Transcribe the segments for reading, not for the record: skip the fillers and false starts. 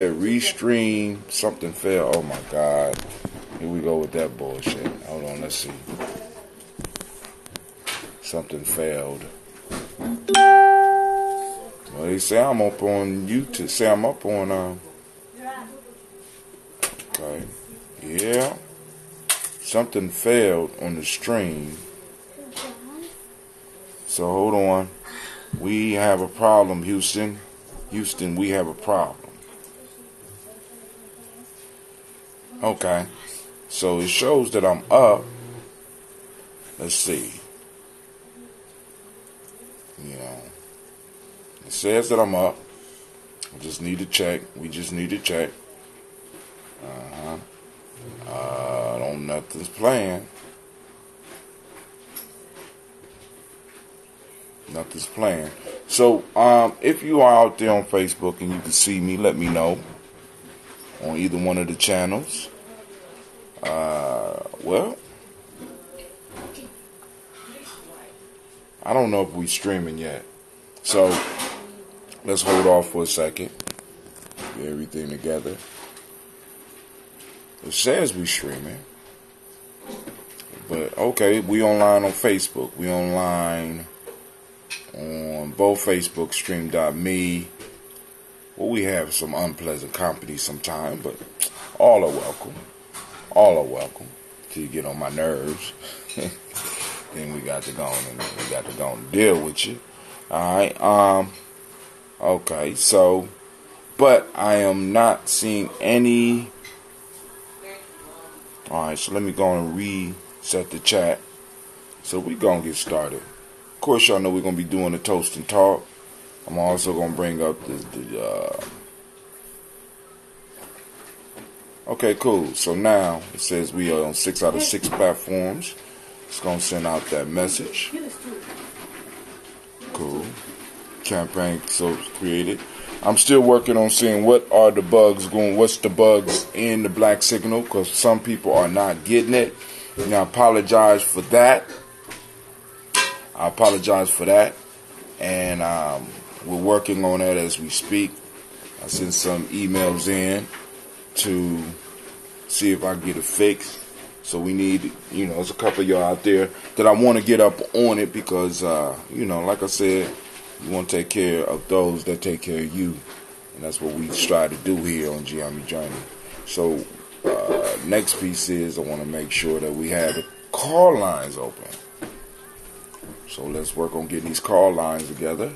Restream, something failed. Oh my God. Here we go with that bullshit. Hold on, let's see. Something failed. Well, they say I'm up on YouTube. Say I'm up on, okay. Yeah. Something failed on the stream. So hold on. We have a problem, Houston. Houston, we have a problem. Okay. So it shows that I'm up. Let's see. You know, it says that I'm up. I just need to check. We just need to check. Don't nothing's playing. Nothing's playing. So, if you are out there on Facebook and you can see me, let me know on either one of the channels. Well, I don't know if we're streaming yet. So, let's hold off for a second. Get everything together. It says we're streaming. But, okay, we online on Facebook. We online on both Facebook, stream.me. Well, we have some unpleasant company sometimes, but all are welcome. All are welcome. Till you get on my nerves. Then we got to go and deal with you. Alright, okay, so, but I am not seeing any. Alright, so let me go and reset the chat. So we gonna get started. Of course, y'all know we're gonna be doing the toast and talk. I'm also gonna bring up the okay, cool. So now it says we are on 6 out of 6 platforms. It's gonna send out that message. Cool. Campaign so created. I'm still working on seeing what are the bugs going. What's the bugs in the black signal? Because some people are not getting it. And I apologize for that. And we're working on that as we speak. I sent some emails in to see if I can get it fixed. So we need, there's a couple of y'all out there that I want to get up on it because, like I said, you want to take care of those that take care of you. And that's what we try to do here on Giami Journey. So next piece is I want to make sure that we have the call lines open. So let's work on getting these call lines together.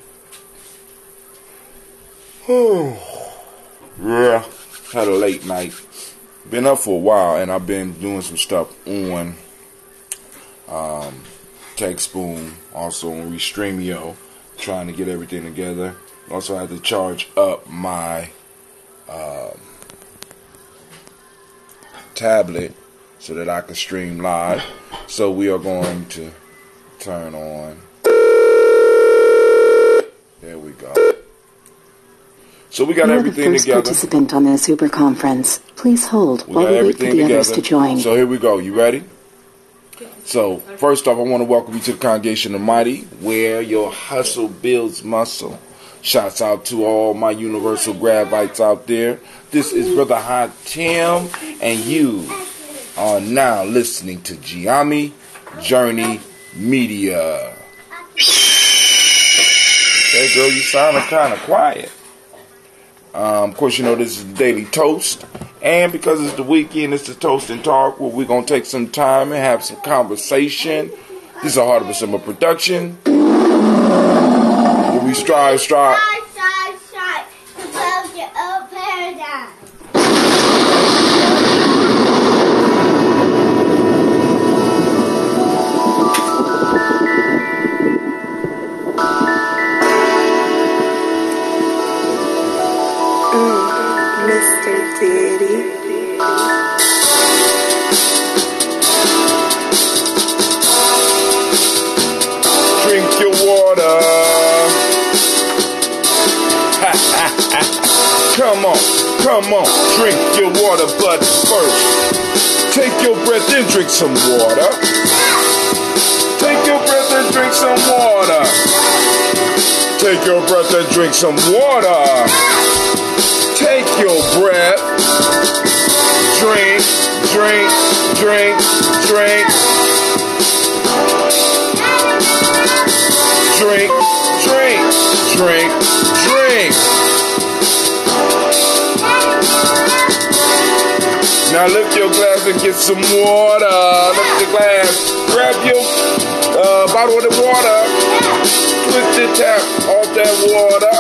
Yeah, had a late night. Been up for a while, and I've been doing some stuff on TechSpoon, also on Restreamio, trying to get everything together. Also had to charge up my tablet so that I can stream live. So we are going to turn on. There we go. So we got everything together. You're the first participant on this Uber conference. Please hold while we wait for the others to join. So here we go. You ready? So first off, I want to welcome you to the Congregation of Mighty, where your hustle builds muscle. Shouts out to all my universal gravites out there. This is Brother Hot Tim, and you are now listening to Giami Journey Media. Hey girl, you sounding kind of quiet. Of course, this is the Daily Toast. And because it's the weekend, it's the Toast and Talk, where we're going to take some time and have some conversation. This is a Heart of a Simple production. Where we strive to build your own paradigm. Mr. Diddy. Drink your water. Come on, drink your water, but first, take your breath and drink some water. Take your breath and drink some water. Take your breath and drink some water. Take your Now lift your glass and get some water. Lift the glass. Grab your bottle of the water. Twist the tap off that water.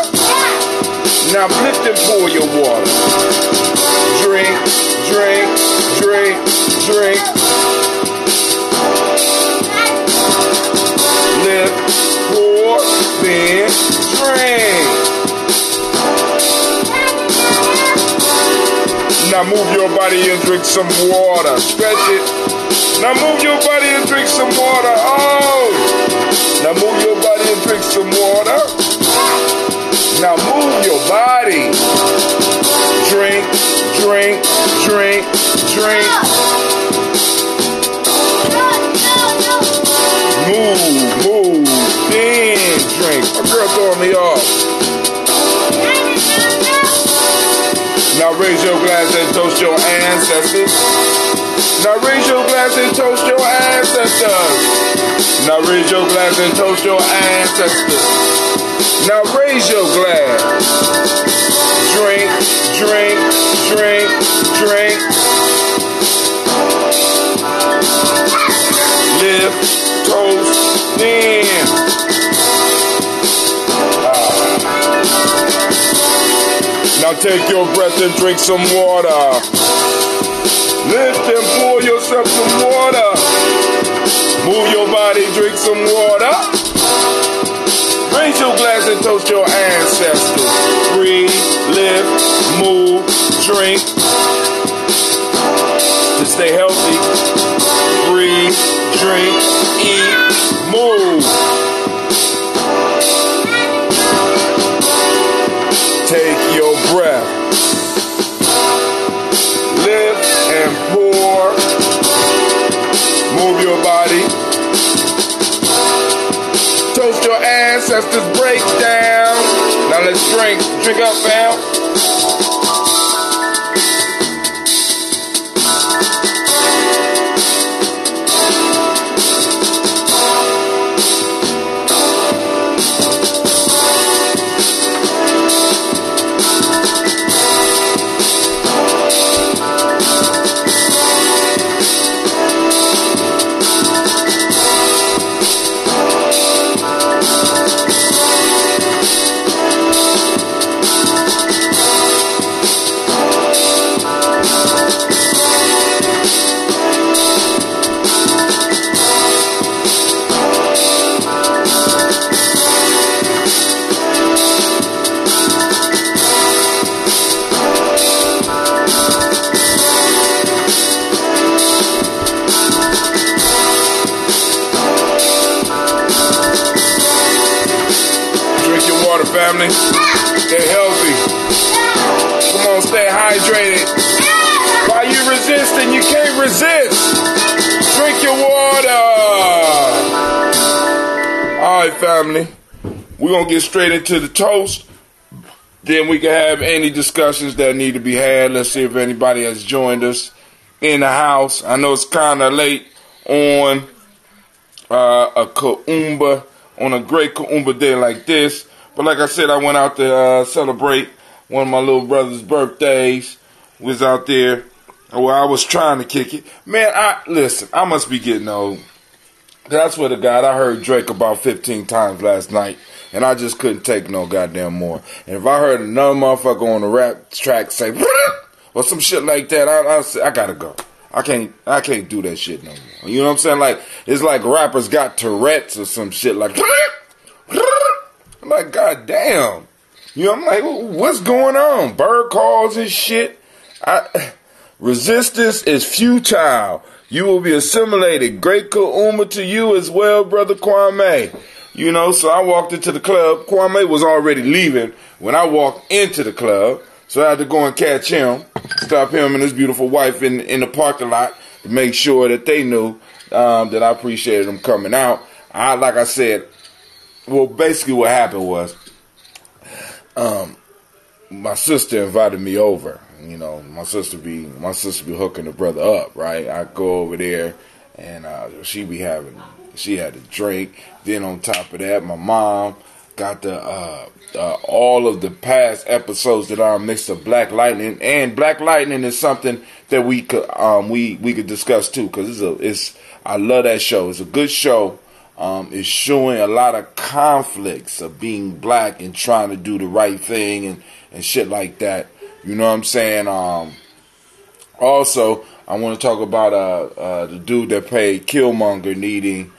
Now lift and pour your water. Drink, drink, drink, drink. Lift, pour, then drink. Now move your body and drink some water. Stretch it. Now move your body and drink some water. Oh! Now move your body and drink some water. Now move your body. Drink, drink, drink, drink. Move, then drink. My girl throwing me off. Now raise your glass and toast your ancestors. Now raise your glass and toast your ancestors. Now raise your glass and toast your ancestors. Now raise your glass. Drink, drink, drink, drink. Lift, toast, then. Now take your breath and drink some water. Lift and pour yourself some water. Move your body, drink some water. Raise your glass and toast your ancestors. Breathe, lift, move, drink. To stay healthy. Breathe, drink, eat, move. Take your breath. Lift and pour. Move your body. Toast your ancestors. Break down. Now let's drink. Drink up, fam. Family, stay healthy. Come on, stay hydrated. While you resisting, you can't resist. Drink your water. All right, family. We're going to get straight into the toast. Then we can have any discussions that need to be had. Let's see if anybody has joined us in the house. I know it's kind of late on a Kuumba, on a great Kuumba day like this. But like I said, I went out to celebrate one of my little brother's birthdays. Was out there. Well, I was trying to kick it. Man, listen, I must be getting old. That's what God, I heard Drake about 15 times last night. And I just couldn't take no goddamn more. And if I heard another motherfucker on the rap track say, or some shit like that, I gotta go. I can't do that shit no more. You know what I'm saying? Like, it's like rappers got Tourette's or some shit like I'm like, God damn. You know, I'm like, what's going on? Bird calls and shit. Resistance is futile. You will be assimilated. Great Kuumba to you as well, Brother Kwame. You know, so I walked into the club. Kwame was already leaving when I walked into the club. So I had to go and catch him, stop him and his beautiful wife in the parking lot to make sure that they knew that I appreciated them coming out. Like I said, well, basically what happened was my sister invited me over. You know, my sister be hooking the brother up, right? I go over there and she had a drink. Then on top of that, my mom got the all of the past episodes that are a mix of Black Lightning, and Black Lightning is something that we could discuss too, because I love that show. It's a good show. It's showing a lot of conflicts of being black and trying to do the right thing and shit like that. You know what I'm saying? Also, I want to talk about the dude that played Killmonger needing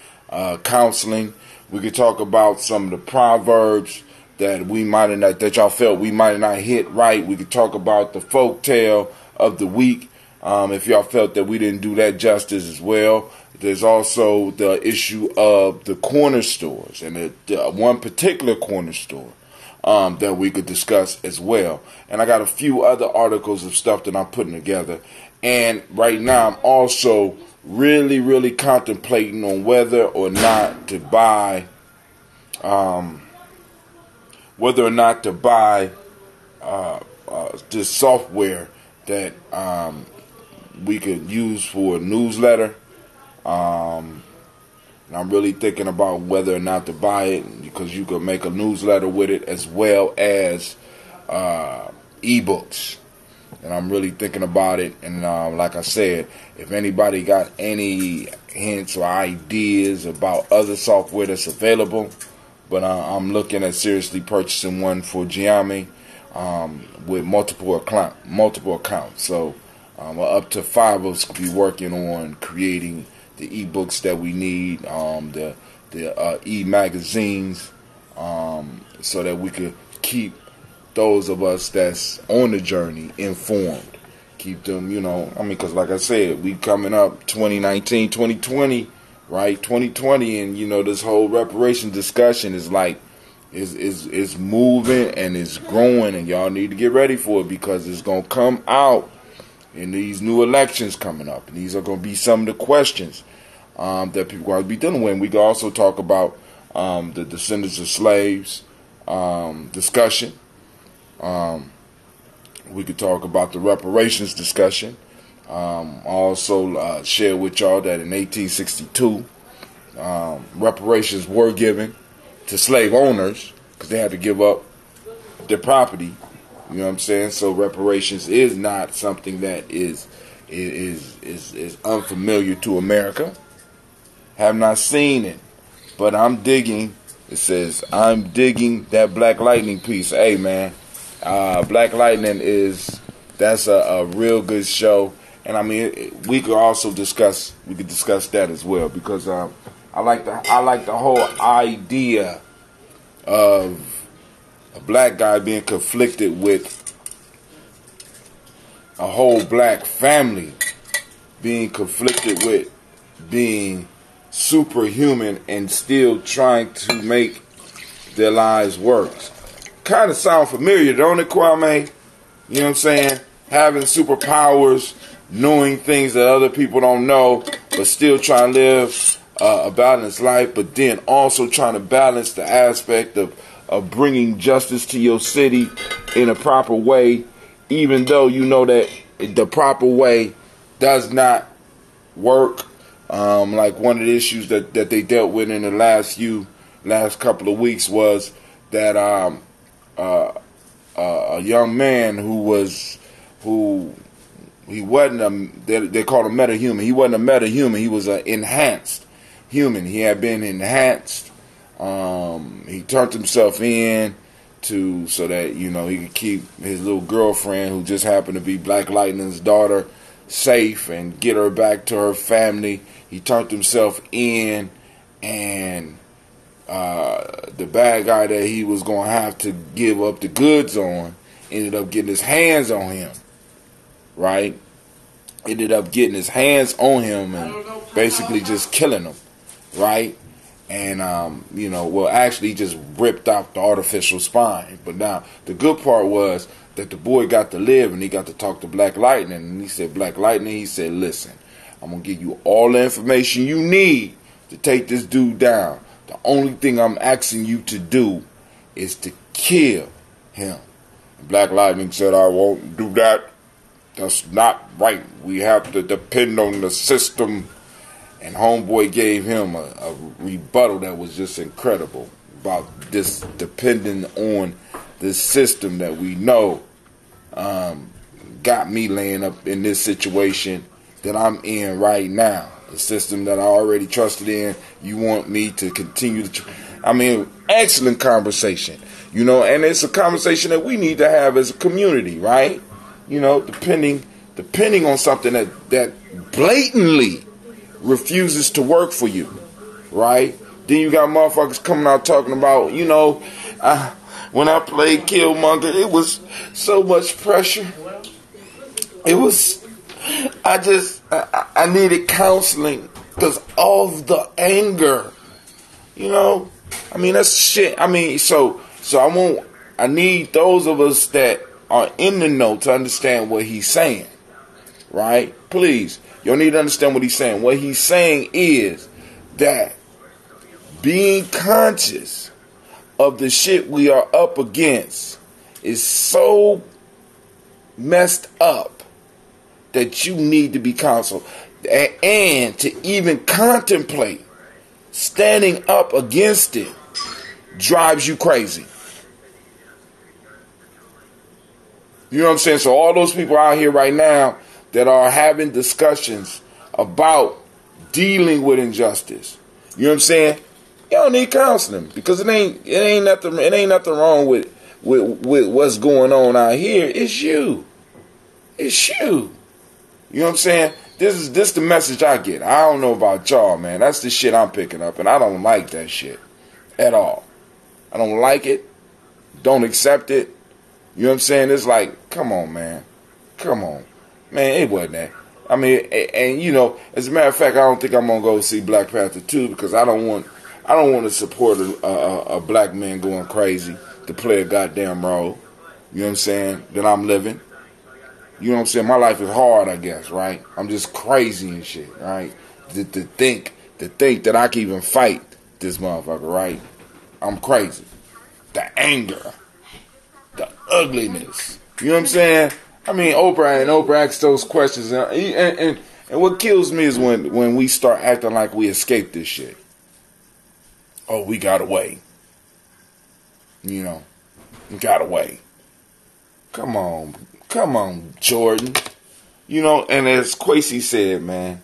counseling. We could talk about some of the proverbs that that y'all felt we might not hit right. We could talk about the folktale of the week, if y'all felt that we didn't do that justice as well. There's also the issue of the corner stores, and the one particular corner store that we could discuss as well. And I got a few other articles of stuff that I'm putting together. And right now I'm also really, really contemplating on whether or not to buy this software that we could use for a newsletter. And I'm really thinking about whether or not to buy it, because you could make a newsletter with it as well as ebooks. And I'm really thinking about it. And like I said, if anybody got any hints or ideas about other software that's available, but I'm looking at seriously purchasing one for Giami with multiple accounts. So up to 5 of us could be working on creating the ebooks that we need, the e-magazines, so that we could keep those of us that's on the journey informed. Keep them, because like I said, we coming up 2019, 2020, right? 2020, and this whole reparation discussion is like, is moving and is growing, and y'all need to get ready for it, because it's going to come out in these new elections coming up. And these are going to be some of the questions that people are going to be dealing with. And we can also talk about the descendants of slaves discussion. We could talk about the reparations discussion. Also share with y'all that in 1862, reparations were given to slave owners because they had to give up their property. You know what I'm saying? So reparations is not something that is unfamiliar to America. Have not seen it, but I'm digging. It says I'm digging that Black Lightning piece. Hey man, Black Lightning that's a real good show, and I mean we could discuss that as well, because I like the whole idea of a black guy being conflicted with a whole black family being conflicted with being superhuman and still trying to make their lives work. Kind of sound familiar, don't it, Kwame? You know what I'm saying? Having superpowers, knowing things that other people don't know, but still trying to live a balanced life, but then also trying to balance the aspect of bringing justice to your city in a proper way, even though you know that the proper way does not work. Like one of the issues that they dealt with in the last couple of weeks was that a young man he wasn't they called him metahuman. He wasn't a metahuman. He was an enhanced human. He had been enhanced. He turned himself in so that he could keep his little girlfriend, who just happened to be Black Lightning's daughter, safe and get her back to her family. He turned himself in, and the bad guy that he was going to have to give up the goods on ended up getting his hands on him, right? Ended up getting his hands on him and basically just killing him, right? And, actually he just ripped out the artificial spine. But now, the good part was that the boy got to live and he got to talk to Black Lightning. And he said, Black Lightning, he said, listen, I'm going to give you all the information you need to take this dude down. The only thing I'm asking you to do is to kill him. And Black Lightning said, I won't do that. That's not right. We have to depend on the system. And homeboy gave him a rebuttal that was just incredible. about this depending on the system that we know got me laying up in this situation that I'm in right now. The system that I already trusted in. You want me to continue to... excellent conversation. And it's a conversation that we need to have as a community, right? Depending on something that blatantly refuses to work for you, right? Then you got motherfuckers coming out talking about, when I played Killmonger, it was so much pressure. It was, I needed counseling because of the anger, that's shit. I need those of us that are in the know to understand what he's saying, right? Please, you need to understand what he's saying. What he's saying is that being conscious of the shit we are up against is so messed up that you need to be counseled. And to even contemplate standing up against it drives you crazy. You know what I'm saying? So all those people out here right now that are having discussions about dealing with injustice, you know what I'm saying? You don't need counseling because it ain't nothing wrong with what's going on out here. It's you. It's you. You know what I'm saying? This the message I get. I don't know about y'all, man. That's the shit I'm picking up, and I don't like that shit at all. I don't like it. Don't accept it. You know what I'm saying? It's like, come on, man. Come on. Man, it wasn't that. And as a matter of fact, I don't think I'm going to go see Black Panther 2 because I don't want to support a black man going crazy to play a goddamn role. You know what I'm saying? That I'm living. You know what I'm saying? My life is hard, I guess, right? I'm just crazy and shit, right? To think that I can even fight this motherfucker, right? I'm crazy. The anger. The ugliness. You know what I'm saying? Oprah asks those questions. And what kills me is when we start acting like we escaped this shit. Oh, we got away. We got away. Come on, Jordan. And as Kwesi said, man,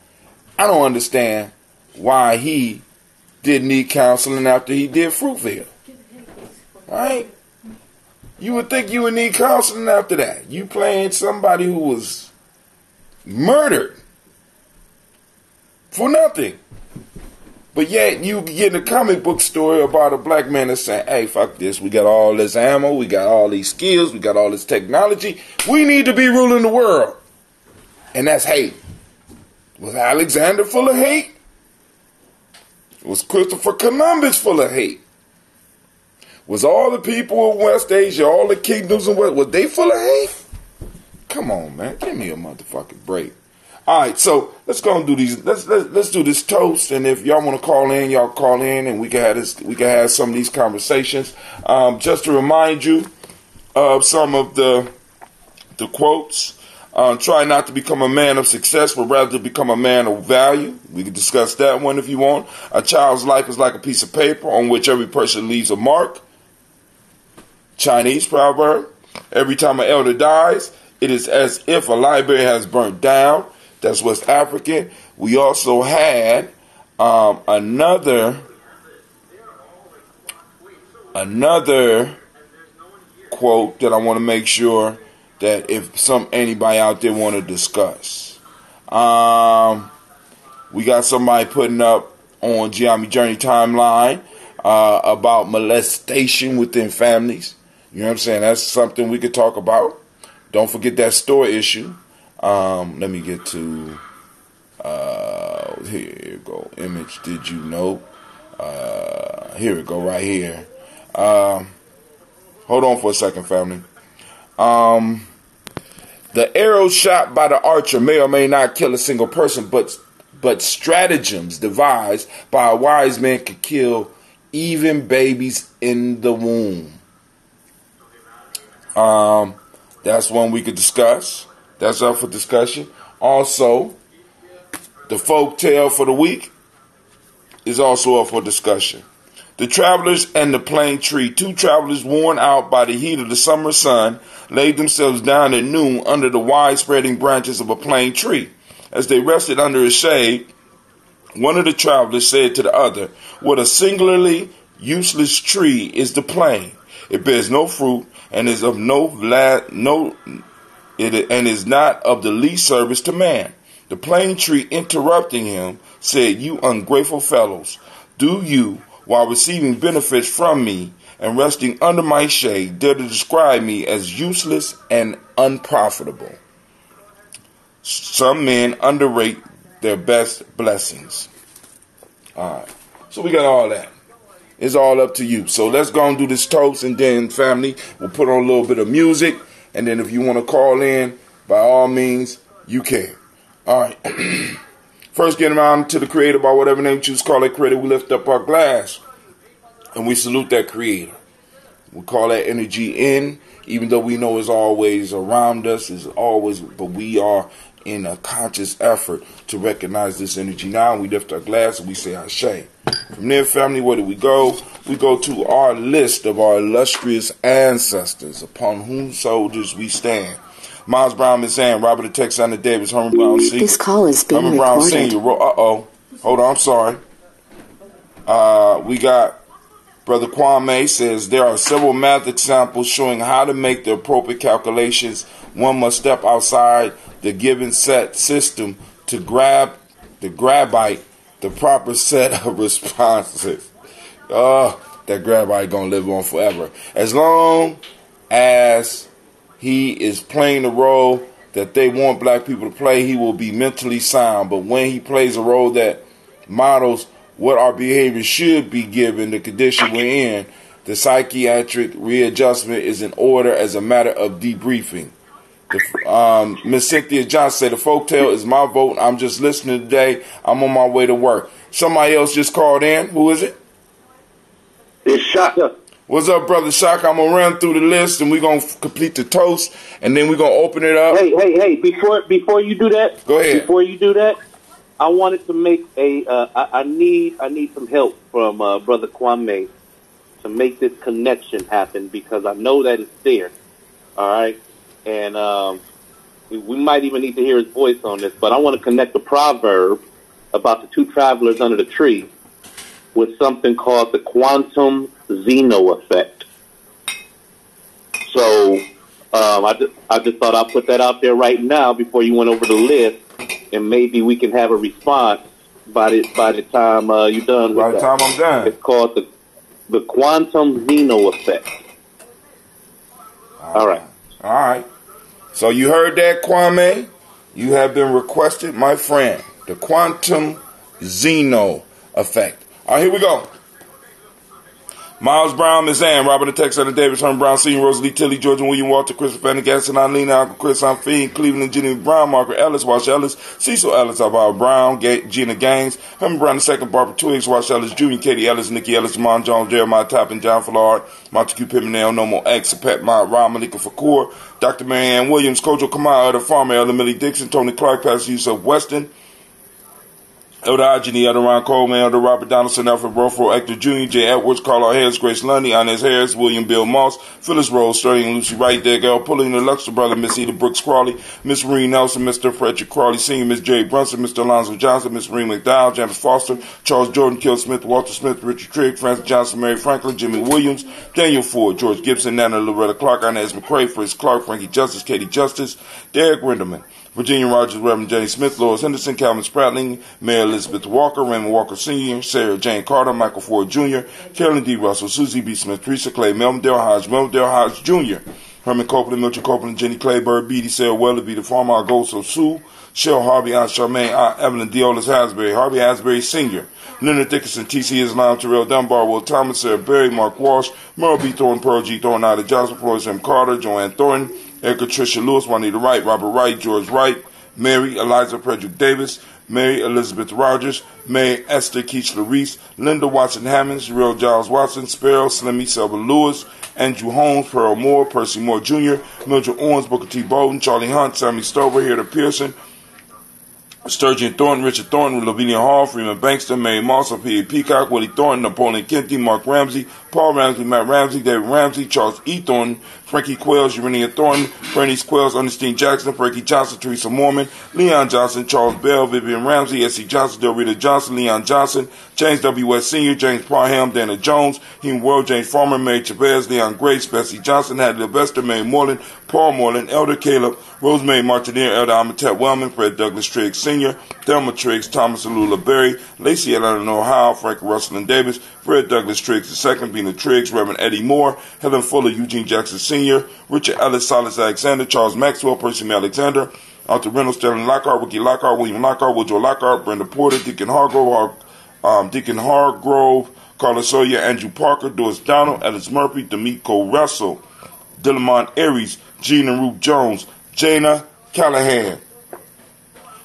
I don't understand why he didn't need counseling after he did Fruitville. Right? You would think you would need counseling after that. You playing somebody who was murdered for nothing. But yet you get in a comic book story about a black man that's saying, hey, fuck this. We got all this ammo. We got all these skills. We got all this technology. We need to be ruling the world. And that's hate. Was Alexander full of hate? Was Christopher Columbus full of hate? Was all the people in West Asia, all the kingdoms in West, was they full of hate? Come on, man. Give me a motherfucking break. All right, so let's go and do these. Let's do this toast, and if y'all want to call in, y'all call in, and we can have this. We can have some of these conversations. Just to remind you of some of the quotes. Try not to become a man of success, but rather to become a man of value. We can discuss that one if you want. A child's life is like a piece of paper on which every person leaves a mark. Chinese proverb. Every time an elder dies, it is as if a library has burnt down. That's West African. We also had another quote that I want to make sure that if anybody out there want to discuss. We got somebody putting up on Giami Journey timeline about molestation within families. You know what I'm saying? That's something we could talk about. Don't forget that store issue. Let me get to here you go. Image, did you know? Here we go, right here. Hold on for a second, family. The arrow shot by the archer may or may not kill a single person, but stratagems devised by a wise man could kill even babies in the womb. That's one we could discuss. That's up for discussion. Also, the folk tale for the week is also up for discussion. The travelers and the plane tree. 2 travelers worn out by the heat of the summer sun laid themselves down at noon under the wide-spreading branches of a plane tree. As they rested under its shade, one of the travelers said to the other, "What a singularly useless tree is the plane. It bears no fruit and is of and is not of the least service to man." The plane tree, interrupting him, said, "You ungrateful fellows, do you, while receiving benefits from me and resting under my shade, dare to describe me as useless and unprofitable? Some men underrate their best blessings." All right. So we got all that. It's all up to you. So let's go and do this toast, and then, family, we'll put on a little bit of music. And then if you want to call in, by all means, you can. All right. First, get around to the Creator by whatever name you choose to call that Creator. We lift up our glass and we salute that Creator. We call that energy in, even though we know it's always around us, but we are in a conscious effort to recognize this energy now. We lift our glass and we say Ashe. From there, family, where do we go? We go to our list of our illustrious ancestors, upon whose shoulders we stand. Miles Brown, Miss Ann, Robert the Texan Davis, Herman Brown Sr. This call is being Herman Brown recorded. Sr. Hold on, I'm sorry. We got Brother Kwame says there are several math examples showing how to make the appropriate calculations. One must step outside the given set system to grab the proper set of responses. That grabite gonna live on forever. As long as he is playing the role that they want black people to play, he will be mentally sound. But when he plays a role that models what our behavior should be given the condition we're in, the psychiatric readjustment is in order as a matter of debriefing. Miss Cynthia Johnson said, "The folktale is my vote. I'm just listening today. I'm on my way to work." Somebody else just called in. Who is it? It's Shaka. What's up, Brother Shaka? I'm going to run through the list, and we're going to complete the toast, and then we're going to open it up. Hey, before you do that, go ahead. Before you do that, I wanted to make I need some help from Brother Kwame to make this connection happen, because I know that it's there. All right? And we might even need to hear his voice on this, but I want to connect the proverb about the 2 travelers under the tree with something called the quantum Zeno effect. So I just thought I'd put that out there right now before you went over the list, and maybe we can have a response by the time you're done. By the time I'm done. It's called the quantum Zeno effect. All right. All right. So you heard that, Kwame? You have been requested, my friend. The quantum Zeno effect. All right, here we go. Miles Brown, Miss Ann, Robert the Texan Davis, Herman Brown Sr., Rosalie Tilly, George and William Walter, Christopher Fannegaston, Eileen, Uncle Chris, I'm Fiend, Cleveland, Jenny Brown, Margaret Ellis, Wash Ellis, Cecil Ellis, Alvaro Brown, Gina Gaines, Herman Brown II, Barbara Twiggs, Wash Ellis Jr., Katie Ellis, Nikki Ellis, Jamon Jones, Jeremiah Toppin, John Fallard, Montague Pimenel, Nomo X, Pet Mott, Ron Malika Fakur, Dr. Marianne Williams, Kojo Kamal, Elder Farmer, Elder Millie Dixon, Tony Clark, Pastor Yusuf Weston, Elder Agini, Elder Ron Coleman, Elder Robert Donaldson, Alfred Brofro, Hector Jr., J. Edwards, Carlo Harris, Grace Lundy, Inez Harris, William Bill Moss, Phyllis Rose, Sterling, Lucy Wright, Degel, Pulling the Luxor Brother, Miss Eda Brooks Crawley, Miss Marie Nelson, Mr. Frederick Crawley Sr., Miss Jerry Brunson, Mr. Alonzo Johnson, Miss Marie McDowell, James Foster, Charles Jordan, Kill Smith, Walter Smith, Richard Trigg, Francis Johnson, Mary Franklin, Jimmy Williams, Daniel Ford, George Gibson, Nana Loretta Clark, Inez McCrae, Fritz Clark, Frankie Justice, Katie Justice, Derek Rinderman, Virginia Rogers, Reverend Jenny Smith, Lois Henderson, Calvin Spratling, Mayor Elizabeth Walker, Raymond Walker Sr., Sarah Jane Carter, Michael Ford Jr., Carolyn D. Russell, Susie B. Smith, Teresa Clay, Melvin Dale Hodge Jr., Herman Copeland, Milton Copeland, Jenny Clayburg, Beatty, Sarah Weatherby, the Farmer, Augusto Sue, Shell Harvey, Aunt Charmaine, Aunt Evelyn Deolis Hasbury, Harvey Hasbury Sr., Leonard Dickinson, T.C. Islam, Terrell Dunbar, Will Thomas, Sarah Berry, Mark Walsh, Merle B. Thornton, Pearl G. Thornton, Ida Johnson, Floyd M. Carter, Joanne Thornton, Erica Tricia Lewis, Juanita Wright, Robert Wright, George Wright, Mary Eliza Frederick Davis, Mary Elizabeth Rogers, Mary Esther Keachler Reese, Linda Watson Hammonds, Real Giles Watson, Sparrow, Slimmy Selva Lewis, Andrew Holmes, Pearl Moore, Percy Moore Jr., Mildred Owens, Booker T. Bowden, Charlie Hunt, Sammy Stover, Hilda Pearson, Sturgeon Thornton, Richard Thornton, Lavinia Hall, Freeman Bankster, Mary Moss, P. Peacock, Willie Thornton, Napoleon Kennedy, Mark Ramsey, Paul Ramsey, Matt Ramsey, David Ramsey, Charles E. Thornton, Frankie Quells, Urania Thornton, Bernice Quells, Ernestine Jackson, Frankie Johnson, Teresa Mormon, Leon Johnson, Charles Bell, Vivian Ramsey, S.C. Johnson, Del Rita Johnson, Leon Johnson, James W. West Sr., James Parham, Dana Jones, Hugh World, James Farmer, Mary Chavez, Leon Grace, Bessie Johnson, Hattie Levester, Mary Moreland, Paul Moreland, Elder Caleb, Rosemary Martineer, Elder Amatette Wellman, Fred Douglas Triggs Sr., Thelma Triggs, Thomas Alula Berry, Lacey Eleanor Howe, Frank Russell and Davis, Fred Douglas Triggs II, Bina Triggs, Reverend Eddie Moore, Helen Fuller, Eugene Jackson Sr., Richard Ellis, Silas Alexander, Charles Maxwell, Percy M. Alexander, Arthur Reynolds, Sterling Lockhart, Ricky Lockhart, William Lockhart, Woodrow Lockhart, Brenda Porter, Deacon Hargrove, Carla Sawyer, Andrew Parker, Doris Donald, Ellis Murphy, D'Amico Russell, Dillamont Aries, Gene and Ruth Jones, Jana Callahan,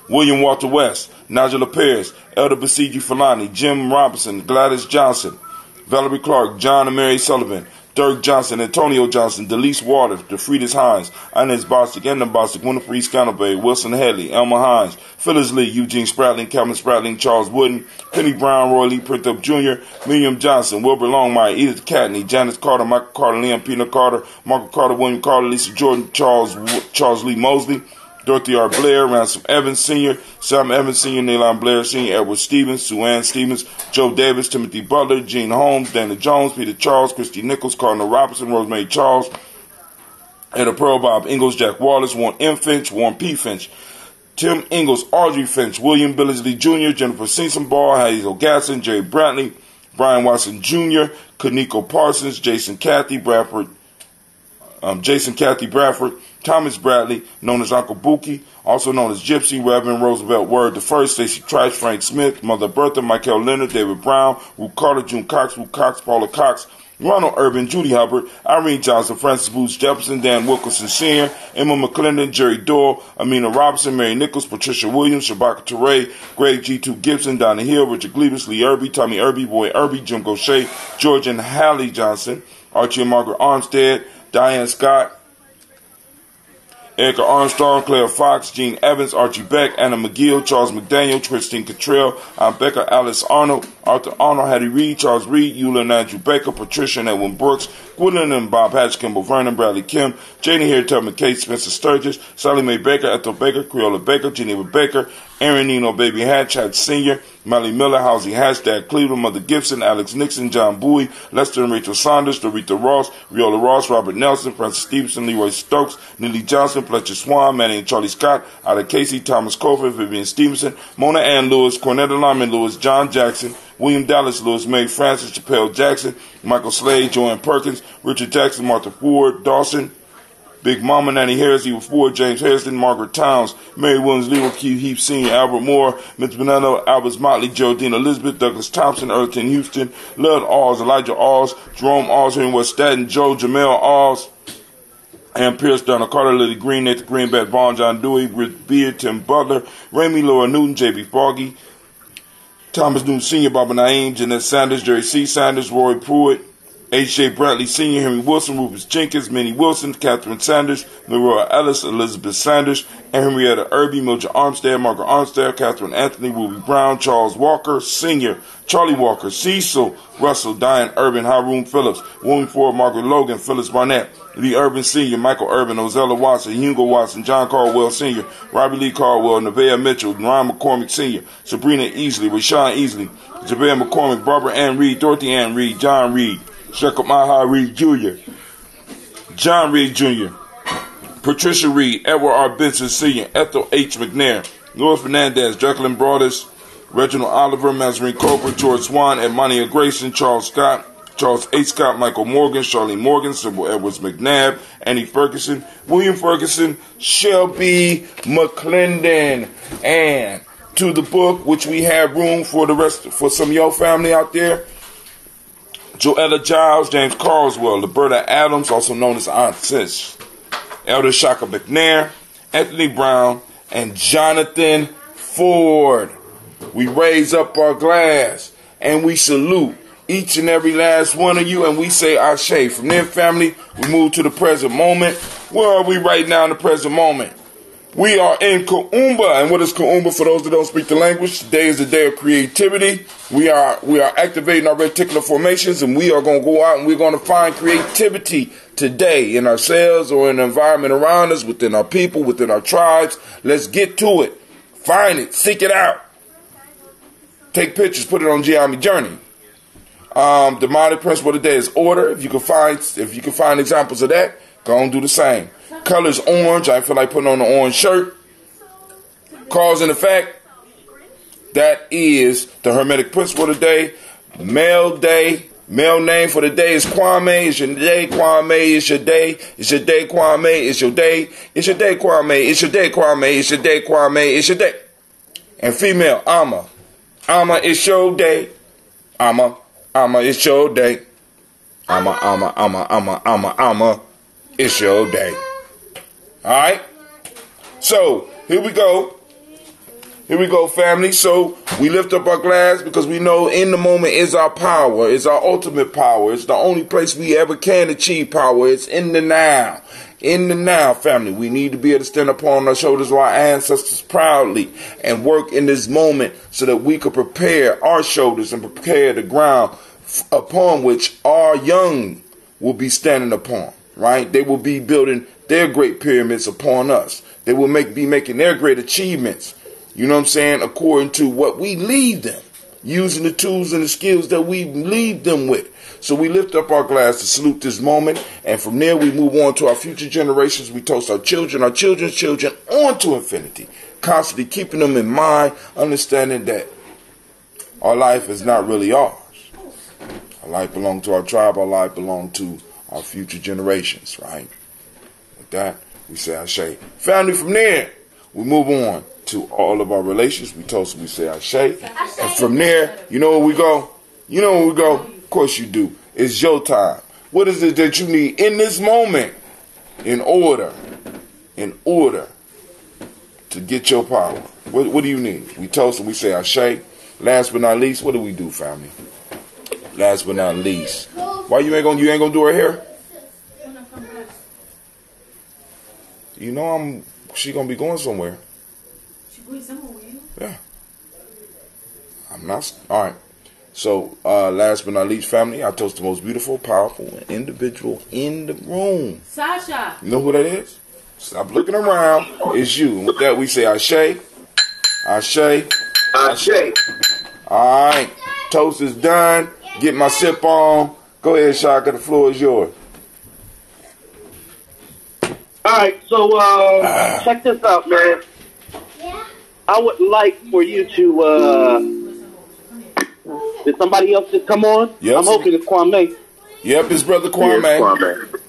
William Walter West, Nigel Perez, Elder Basiji Falani, Jim Robinson, Gladys Johnson, Valerie Clark, John and Mary Sullivan, Dirk Johnson, Antonio Johnson, Delise Waters, DeFriedis Hines, Inez Bostic, Edna Bostic, Winifred Scantlebay, Wilson Hadley, Elma Hines, Phyllis Lee, Eugene Spratling, Calvin Spratling, Charles Wooden, Penny Brown, Roy Lee Printup Jr., William Johnson, Wilbur Longmire, Edith Catney, Janice Carter, Michael Carter, Liam Pina Carter, Margaret Carter, William Carter, Lisa Jordan, Charles Lee Mosley, Dorothy R. Blair, Ransom Evans Sr., Sam Evans Sr., Neilon Blair Sr., Edward Stevens, Sue Ann Stevens, Joe Davis, Timothy Butler, Gene Holmes, Dana Jones, Peter Charles, Christy Nichols, Cardinal Robinson, Rosemary Charles, Etta Pearl, Bob Ingalls, Jack Wallace, Warren M. Finch, Warren P. Finch, Tim Ingalls, Audrey Finch, William Billingsley Jr., Jennifer Sensenbaugh, Hazel Gasson, Jerry Brantley, Brian Watson Jr., Kaniko Parsons, Jason Cathy Bradford, Thomas Bradley, known as Uncle Buki, also known as Gypsy, Reverend Roosevelt Word I, Stacey Trice, Frank Smith, Mother Bertha, Michael Leonard, David Brown, Ruth Carter, June Cox, Ruth Cox, Paula Cox, Ronald Urban, Judy Hubbard, Irene Johnson, Francis Booth Jefferson, Dan Wilkerson Sr., Emma McClendon, Jerry Doyle, Amina Robinson, Mary Nichols, Patricia Williams, Shabaka Teray, Greg G2 Gibson, Donna Hill, Richard Glebus, Lee Irby, Tommy Irby, Boy Irby, Jim Gaucher, George and Hallie Johnson, Archie and Margaret Armstead, Diane Scott, Erica Armstrong, Claire Fox, Gene Evans, Archie Beck, Anna McGill, Charles McDaniel, Christine Cottrell, Becca Alice Arnold, Arthur Arnold, Hattie Reed, Charles Reed, Eula and Andrew Baker, Patricia and Edwin Brooks, Gwendolyn and Bob Hatch, Kimball Vernon, Bradley Kim, Janie Hare, Tubman Kate, Spencer Sturgis, Sally Mae Baker, Ethel Baker, Creola Baker, Geneva Baker, Aaron Nino Baby Hatch, Hatch Sr., Molly Miller, Halsey Hatch, Dad Cleveland, Mother Gibson, Alex Nixon, John Bowie, Lester and Rachel Saunders, Dorita Ross, Riola Ross, Robert Nelson, Francis Stevenson, Leroy Stokes, Nellie Johnson, Fletcher Swan, Manny and Charlie Scott, Ada Casey, Thomas Colford, Vivian Stevenson, Mona Ann Lewis, Cornetta Lyman Lewis, John Jackson, William Dallas Lewis, Mae Francis, Chappelle Jackson, Michael Slade, Joanne Perkins, Richard Jackson, Martha Ford, Dawson, Big Mama, Nanny Harris, Eva Ford, James Harrison, Margaret Towns, Mary Williams, Leroy Q. Heath Sr., Albert Moore, Mitch Bonanno, Albert Motley, Geraldine Elizabeth, Douglas Thompson, Earlton Houston, Lud Alls, Elijah Alls, Jerome Alls, Henry West Staten, Joe Jamel Alls, Ann Pierce, Donna Carter, Lily Green, Nathan Greenback, Vaughn, John Dewey, Rick Beard, Tim Butler, Ramey, Laura Newton, J.B. Foggy, Thomas Newton Sr., Barbara Naeem, Jeanette Sanders, Jerry C. Sanders, Roy Pruitt, H.J. Bradley Sr., Henry Wilson, Rufus Jenkins, Minnie Wilson, Catherine Sanders, Leroy Ellis, Elizabeth Sanders, and Henrietta Irby, Mildred Armstead, Margaret Armstead, Catherine Anthony, Ruby Brown, Charles Walker Sr., Charlie Walker, Cecil Russell, Diane Urban, Haroon Phillips, William Ford, Margaret Logan, Phyllis Barnett, Lee Urban Sr., Michael Urban, Ozella Watson, Hugo Watson, John Caldwell Sr., Robbie Lee Caldwell, Nevaeh Mitchell, Ryan McCormick Sr., Sabrina Easley, Rashawn Easley, Javea McCormick, Barbara Ann Reed, Dorothy Ann Reed, John Reed, Shekhar Maha Reed Jr., John Reed Jr., Patricia Reed, Edward R. Benson Sr., Ethel H. McNair, Laura Fernandez, Jacqueline Broadus, Reginald Oliver, Mazarine Cooper, George Swan, Edmonia Grayson, Charles Scott, Charles H. Scott, Michael Morgan, Charlene Morgan, Sybil Edwards McNabb, Annie Ferguson, William Ferguson, Shelby McClendon, and to the book, which we have room for the rest, for some of your family out there, Joella Giles, James Carswell, Liberta Adams, also known as Ancestor, Elder Shaka McNair, Anthony Brown, and Jonathan Ford. We raise up our glass and we salute each and every last one of you, and we say Ashe. From there, family, we move to the present moment. Where are we right now in the present moment? We are in Kuumba, and what is Kuumba for those that don't speak the language? Today is the day of creativity. We are activating our reticular formations, and we are going to go out and we're going to find creativity today in ourselves or in the environment around us, within our people, within our tribes. Let's get to it. Find it. Seek it out. Take pictures. Put it on Geometry Journey. The demonic principle of the day is order. If you can find examples of that, go and do the same. Color is orange. I feel like putting on an orange shirt. Cause and effect. That is the hermetic principle of the day. Male day. Male name for the day is Kwame. It's your day, Kwame. It's your day. It's your day, Kwame. It's your day. It's your day, Kwame. It's your day, Kwame. It's your day, Kwame. It's your day. And female, Amma. Amma, it's your day. Amma, it's your day. Amma, it's your day. Alright? So, here we go. Here we go, family. So, we lift up our glass because we know in the moment is our power. It's our ultimate power. It's the only place we ever can achieve power. It's in the now. In the now, family. We need to be able to stand upon our shoulders of our ancestors proudly and work in this moment so that we could prepare our shoulders and prepare the ground upon which our young will be standing upon. Right? They will be building their great pyramids upon us. They will be making their great achievements, you know what I'm saying, according to what we leave them, using the tools and the skills that we leave them with. So we lift up our glass to salute this moment, and from there we move on to our future generations. We toast our children, our children's children, on to infinity, constantly keeping them in mind, understanding that our life is not really ours. Our life belongs to our tribe, our life belongs to our future generations, right? With that, we say Ashe. Family, from there, we move on to all of our relations. We toast, we say Ashe. And from there, you know where we go? You know where we go? Of course you do. It's your time. What is it that you need in this moment in order to get your power? What do you need? We toast and we say Ashe. Last but not least, what do we do, family? Last but not least. Why you ain't gonna do her hair? You know she gonna be going somewhere. She going somewhere with you? Yeah. I'm not. All right. So last but not least, family, I toast the most beautiful, powerful individual in the room. Sasha. You know who that is? Stop looking around. It's you. And with that, we say Ashe. Ashe. Ashe. All right. Toast is done. Get my sip on. Go ahead, Shaka. The floor is yours. All right, so check this out, man. I would like for you to. Did somebody else just come on? Yep. I'm hoping it's Kwame. Yep, it's Brother Kwame. Yes, Kwame.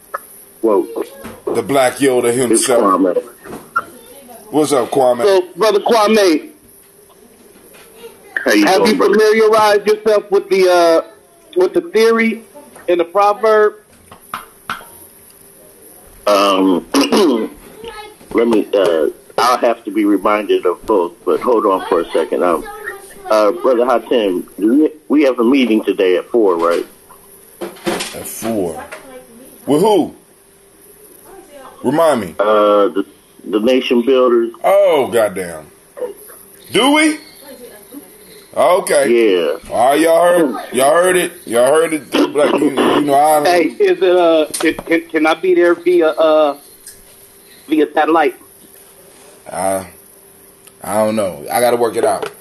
Whoa. The Black Yoda himself. Kwame. What's up, Kwame? So, Brother Kwame, have you familiarized yourself with the theory in the proverb? Let me, I'll have to be reminded of both, but hold on for a second. Brother Hatem, we have a meeting today at 4, right? At 4. With who? Remind me. The Nation Builders. Oh, goddamn. Do we? Okay. Yeah. All right, y'all heard it. Y'all heard it. Like, you know, hey, is it can I be there via satellite? I don't know. I got to work it out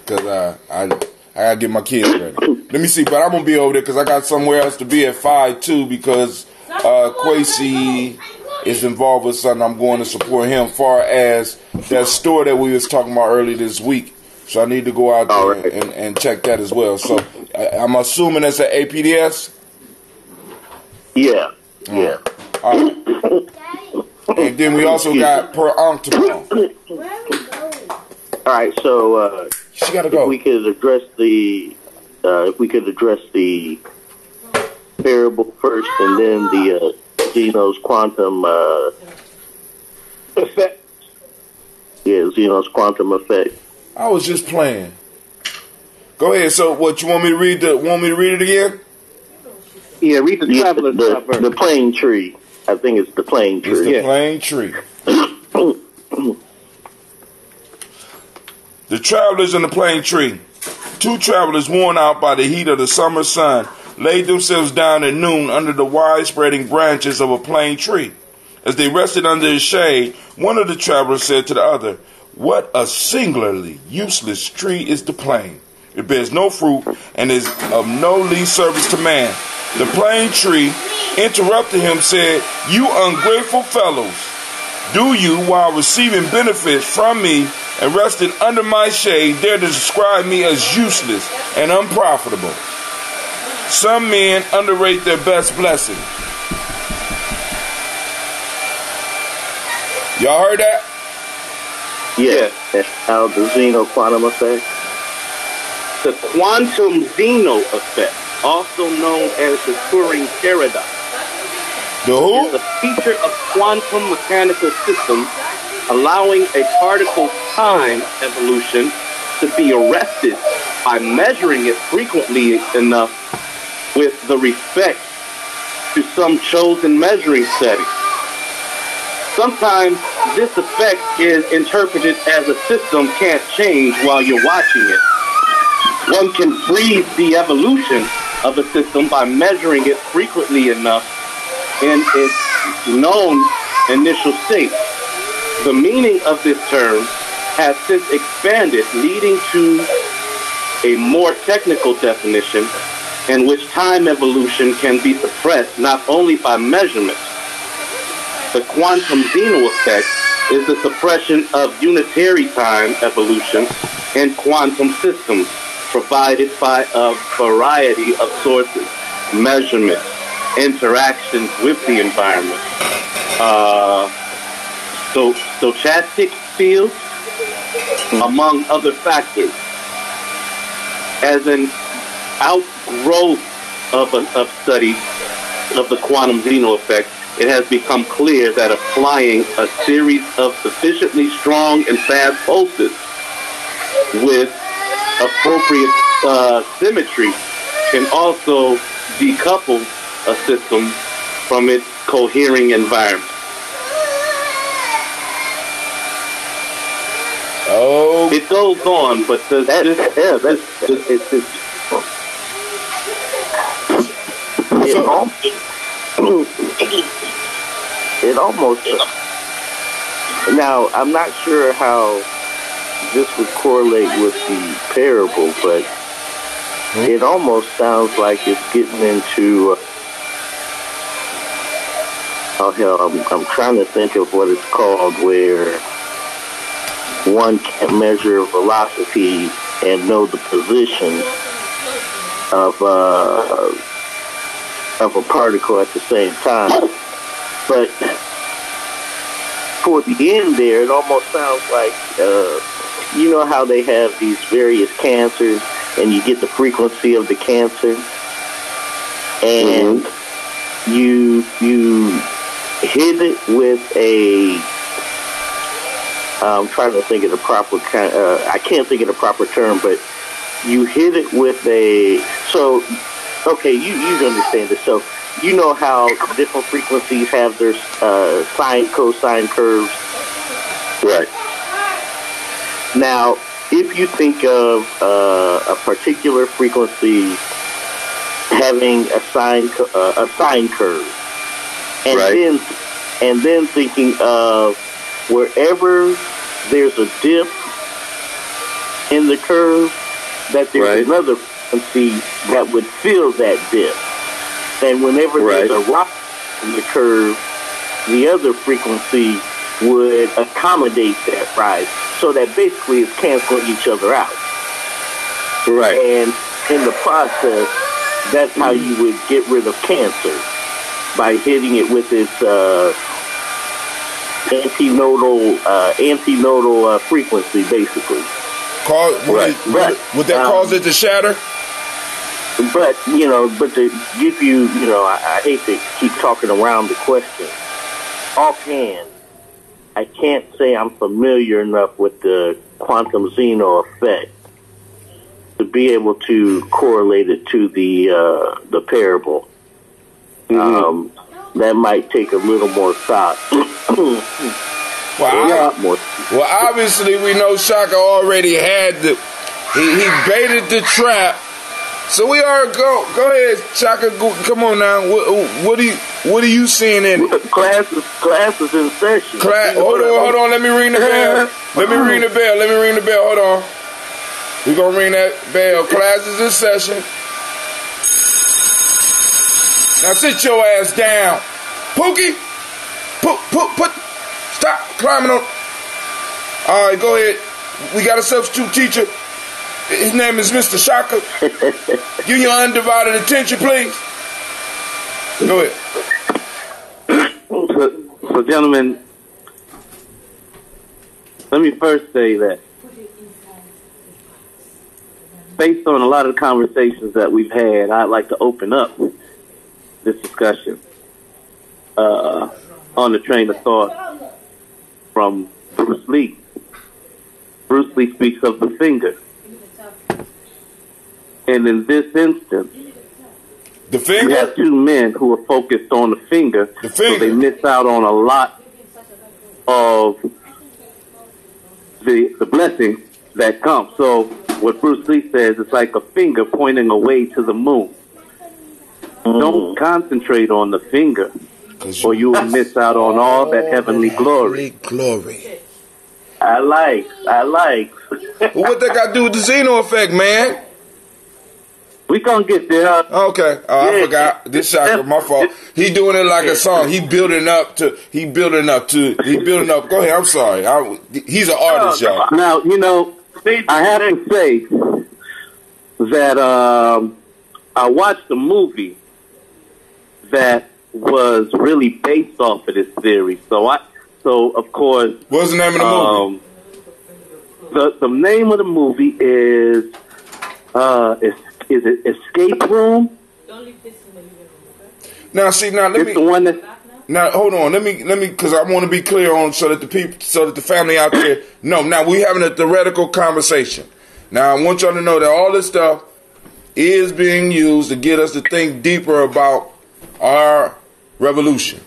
because I got to get my kids ready. Let me see, but I'm gonna be over there because I got somewhere else to be at 5 too because Quasi is involved with something. I'm going to support him. Far as that store that we was talking about earlier this week. So I need to go out there and check that as well. So I'm assuming that's an APDS? Yeah. Yeah. All right. And then we also got Per Octopus. All right, so she gotta go. If we could address the parable first and then the Zeno's quantum effect. Yeah, Zeno's quantum effect. I was just playing. Go ahead. So, what you want me to read? Want me to read it again? Yeah, read the traveler's proverb. The plane tree. I think it's the plane tree. It's the plane tree. The travelers in the plane tree. 2 travelers worn out by the heat of the summer sun laid themselves down at noon under the wide-spreading branches of a plane tree. As they rested under its shade, one of the travelers said to the other, "What a singularly useless tree is the plane. It bears no fruit and is of no least service to man." The plane tree interrupted him, said, "You ungrateful fellows, do you, while receiving benefits from me and resting under my shade, dare to describe me as useless and unprofitable? Some men underrate their best blessing." Y'all heard that? Yeah. That's how the Zeno quantum effect. The quantum Zeno effect, also known as the Turing paradox, The who? is a feature of quantum mechanical systems allowing a particle's time evolution to be arrested by measuring it frequently enough with the respect to some chosen measuring setting. Sometimes this effect is interpreted as a system can't change while you're watching it. One can freeze the evolution of a system by measuring it frequently enough in its known initial state. The meaning of this term has since expanded, leading to a more technical definition in which time evolution can be suppressed not only by measurement. The quantum Zeno effect is the suppression of unitary time evolution in quantum systems provided by a variety of sources, measurements, interactions with the environment. Stochastic fields, among other factors. As an outgrowth of study of the quantum Zeno effect, it has become clear that applying a series of sufficiently strong and fast pulses with appropriate symmetry can also decouple a system from its cohering environment. Oh, it goes on, but it almost. Now, I'm not sure how this would correlate with the parable, but it almost sounds like it's getting into. Oh hell, I'm trying to think of what it's called, where one can measure velocity and know the position of a particle at the same time. But toward the end there, it almost sounds like, you know how they have these various cancers and you get the frequency of the cancer, and you hit it with a, I'm trying to think of the proper kind, I can't think of the proper term, but you hit it with a, so, okay, you understand this. So, you know how different frequencies have their sine, cosine curves? Right. Now, if you think of a particular frequency having a sine curve, and right. then thinking of wherever there's a dip in the curve, that there's another frequency that would fill that dip. And whenever there's a rock in the curve, the other frequency would accommodate that rise. So that basically is canceling each other out. Right. And in the process, that's how you would get rid of cancer, by hitting it with its antinodal frequency, basically. Would that cause it to shatter? But, but to give you, I hate to keep talking around the question. Offhand, I can't say I'm familiar enough with the quantum Zeno effect to be able to correlate it to the parable. That might take a little more thought. Well, obviously we know Shaka already had he baited the trap. So we are go ahead, Shaka. Come on now. What are you seeing in it? Class is in session. Hold on. Let me ring the bell. Hold on. We're gonna ring that bell. Class is in session. Now sit your ass down, Pookie. Put. Stop climbing on. All right, go ahead. We got a substitute teacher. His name is Mr. Shaka. Give your undivided attention, please. Go ahead. So, gentlemen, let me first say that based on a lot of the conversations that we've had, I'd like to open up this discussion on the train of thought from Bruce Lee. Bruce Lee speaks of the finger. And in this instance, the finger? you have two men who are focused on the finger. So they miss out on a lot of the blessings that come. So what Bruce Lee says is like a finger pointing away to the moon. Don't concentrate on the finger, or you will miss out on all that heavenly glory. I like. Well, what that got to do with the Zeno effect, man? We gonna get there. Okay. I forgot. This Shaka, my fault. He doing it like a song. He building up. Go ahead. I'm sorry. He's an artist, y'all. Now, I have to say that I watched a movie that was really based off of this theory. So of course, what's the name of the movie? The name of the movie is it Escape Room? Now, see, let me. The one that. Now, hold on. Let me, because I want to be clear on so that the family out there know. Now, we're having a theoretical conversation. Now, I want y'all to know that all this stuff is being used to get us to think deeper about our revolution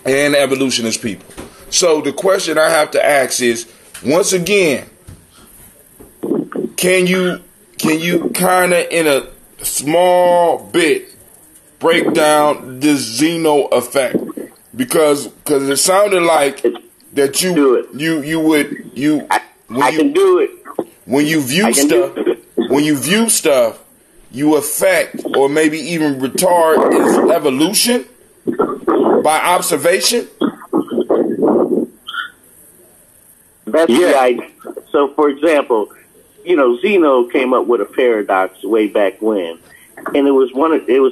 and evolution as people. So, the question I have to ask is, once again, can you kind of in a small bit break down this Zeno effect? Because it sounded like that you can do it. When you view stuff, you affect or maybe even retard its evolution by observation. That's the idea. So, for example, Zeno came up with a paradox way back when, and it was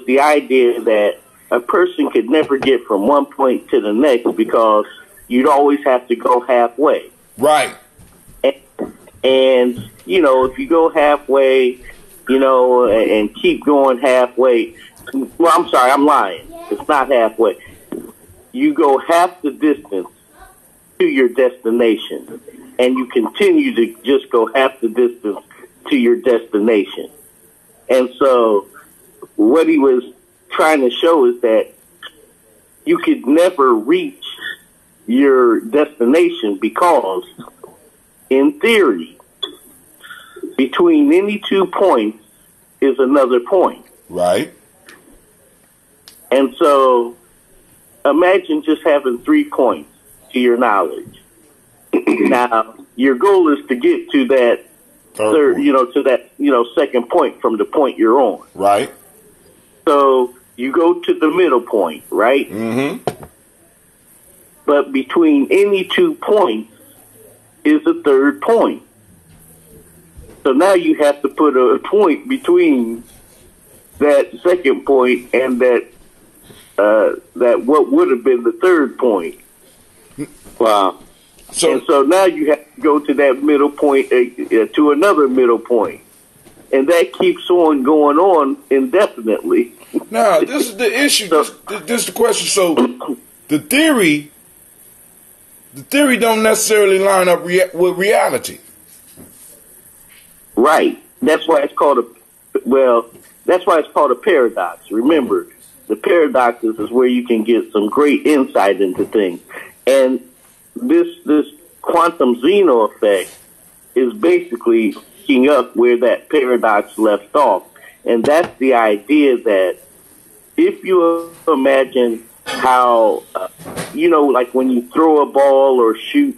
the idea that a person could never get from one point to the next because you'd always have to go halfway. Right. And if you go halfway, and keep going halfway, well, I'm sorry, I'm lying. It's not halfway. You go half the distance to your destination, and you continue to just go half the distance to your destination. And so what he was trying to show is that you could never reach your destination because, in theory, between any 2 points is another point. Right. And so imagine just having 3 points to your knowledge. Now, your goal is to get to that second point from the point you're on. Right. So you go to the middle point, right? Mm-hmm. But between any 2 points is a third point. So now you have to put a point between that second point and that what would have been the third point. Wow. So now you have to go to that middle point, to another middle point. And that keeps on going on indefinitely. Now, this is the issue. This is the question. So the theory don't necessarily line up with reality. Right. That's why it's called a paradox. Remember, the paradoxes is where you can get some great insight into things. And this quantum Zeno effect is basically picking up where that paradox left off. And that's the idea that if you imagine how, like when you throw a ball or shoot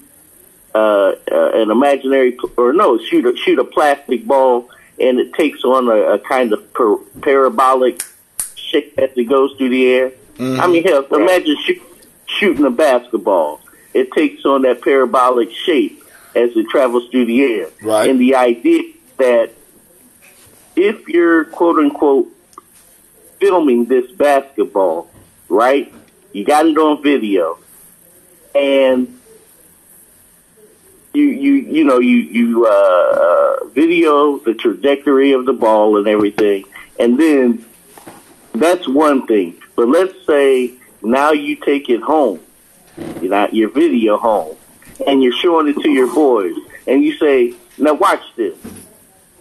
an imaginary, shoot a plastic ball, and it takes on a kind of parabolic shape as it goes through the air. Mm-hmm. I mean, hell, imagine shooting a basketball. It takes on that parabolic shape as it travels through the air. Right. And the idea that if you're, quote unquote, filming this basketball, right? You got it on video, and you video the trajectory of the ball and everything, and then that's one thing. But let's say now you take it home, your video home, and you're showing it to your boys, and you say, now watch this.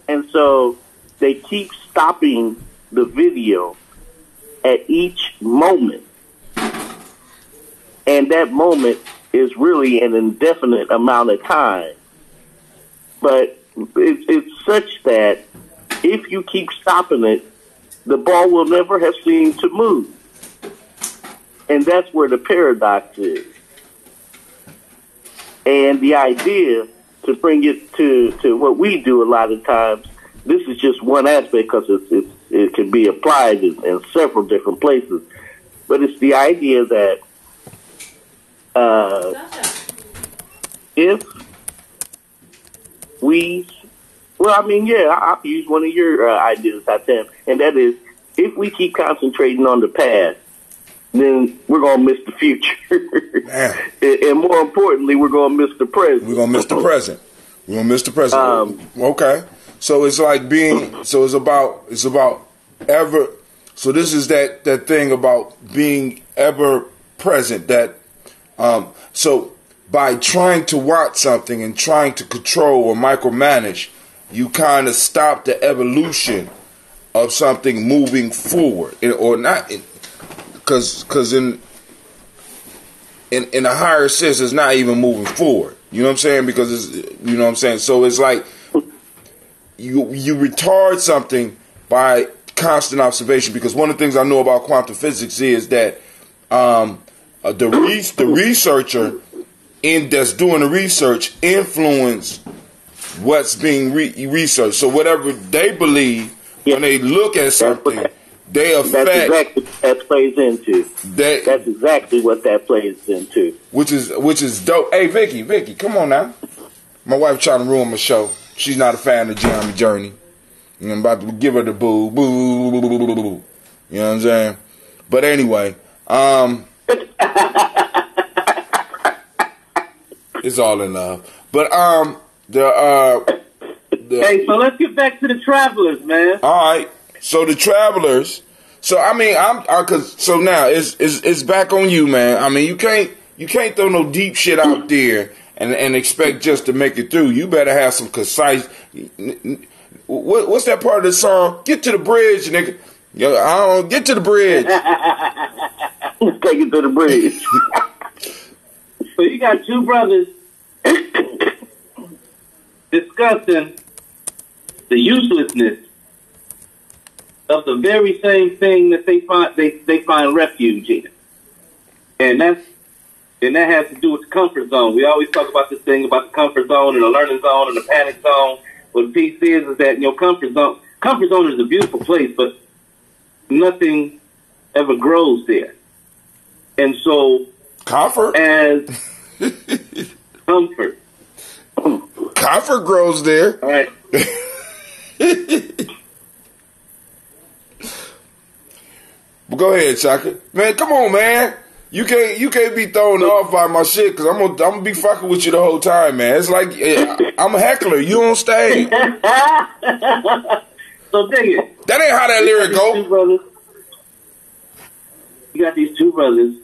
And so they keep stopping the video at each moment. And that moment is really an indefinite amount of time. But it's such that if you keep stopping it, the ball will never have seemed to move. And that's where the paradox is. And the idea, to bring it to what we do a lot of times, this is just one aspect because it can be applied in several different places. But it's the idea that if we, I'll use one of your ideas, Hatem, and that is, if we keep concentrating on the past, then we're going to miss the future. And more importantly, we're going to miss the present. We're going to miss the present. We're going to miss the present. Okay. So it's like it's about ever, so this is that thing about being ever present, that, so by trying to watch something and trying to control or micromanage, you kind of stop the evolution of something moving forward, or not, because in a higher sense, it's not even moving forward. You know what I'm saying? Because so it's like you retard something by constant observation. Because one of the things I know about quantum physics is that the researcher that's doing the research influence what's being researched. So whatever they believe, when they look at something, they affect. That's exactly what that plays into. That's exactly what that plays into. Which is dope. Hey, Vicky, come on now. My wife trying to ruin my show. She's not a fan of Jeremy Journey. And I'm about to give her the boo. You know what I'm saying? But anyway, it's all in love. But hey, so let's get back to the Travelers, man. All right. So the Travelers. So I mean, so now it's back on you, man. I mean, you can't throw no deep shit out there and expect just to make it through. You better have some concise. What's that part of the song? Get to the bridge, nigga. Yo, I don't get to the bridge. Let's take it to the bridge. So you got two brothers discussing the uselessness of the very same thing that they find refuge in, and that has to do with the comfort zone. We always talk about this thing about the comfort zone and the learning zone and the panic zone. What the piece is that comfort zone is a beautiful place, but nothing ever grows there. And so comfort grows there. All right. But go ahead, Shaka. Man, come on, man. You can't be thrown off by my shit, because I'm gonna be fucking with you the whole time, man. It's like I'm a heckler. You on stage. So dig it. That ain't how that lyric go. You got these two brothers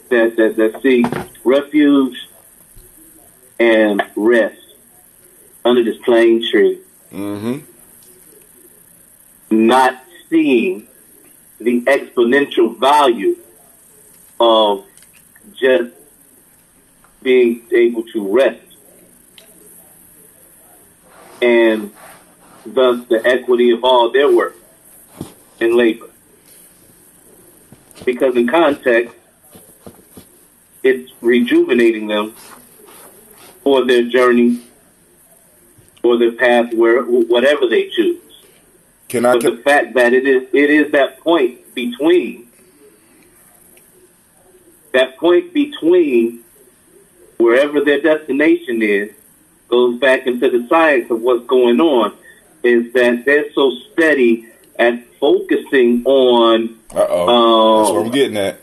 that seek refuge and rest under this plane tree. Mm-hmm. Not seeing the exponential value of just being able to rest, and thus the equity of all their work and labor. Because in context, it's rejuvenating them for their journey, or their path, whatever they choose. But the fact that it is that point between wherever their destination is, goes back into the science of what's going on, is that they're so steady at focusing on. That's what I'm getting at.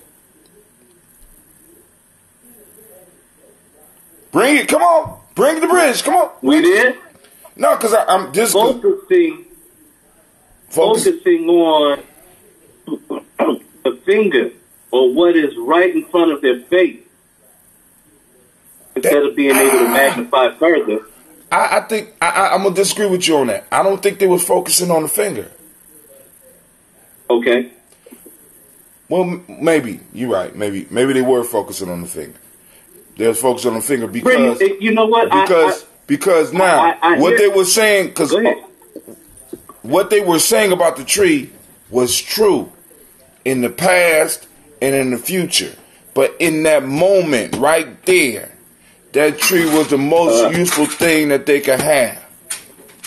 Bring it, come on. Bring the bridge, come on. We did? No, because I'm just focusing on the finger or what is right in front of their face instead of being able to magnify further. I think I'm going to disagree with you on that. I don't think they were focusing on the finger. Okay. Well, maybe. You're right. Maybe they were focusing on the finger. They were focused on the finger because... You know what? Because now, what they were saying... Because what they were saying about the tree was true in the past and in the future. But in that moment right there, that tree was the most useful thing that they could have.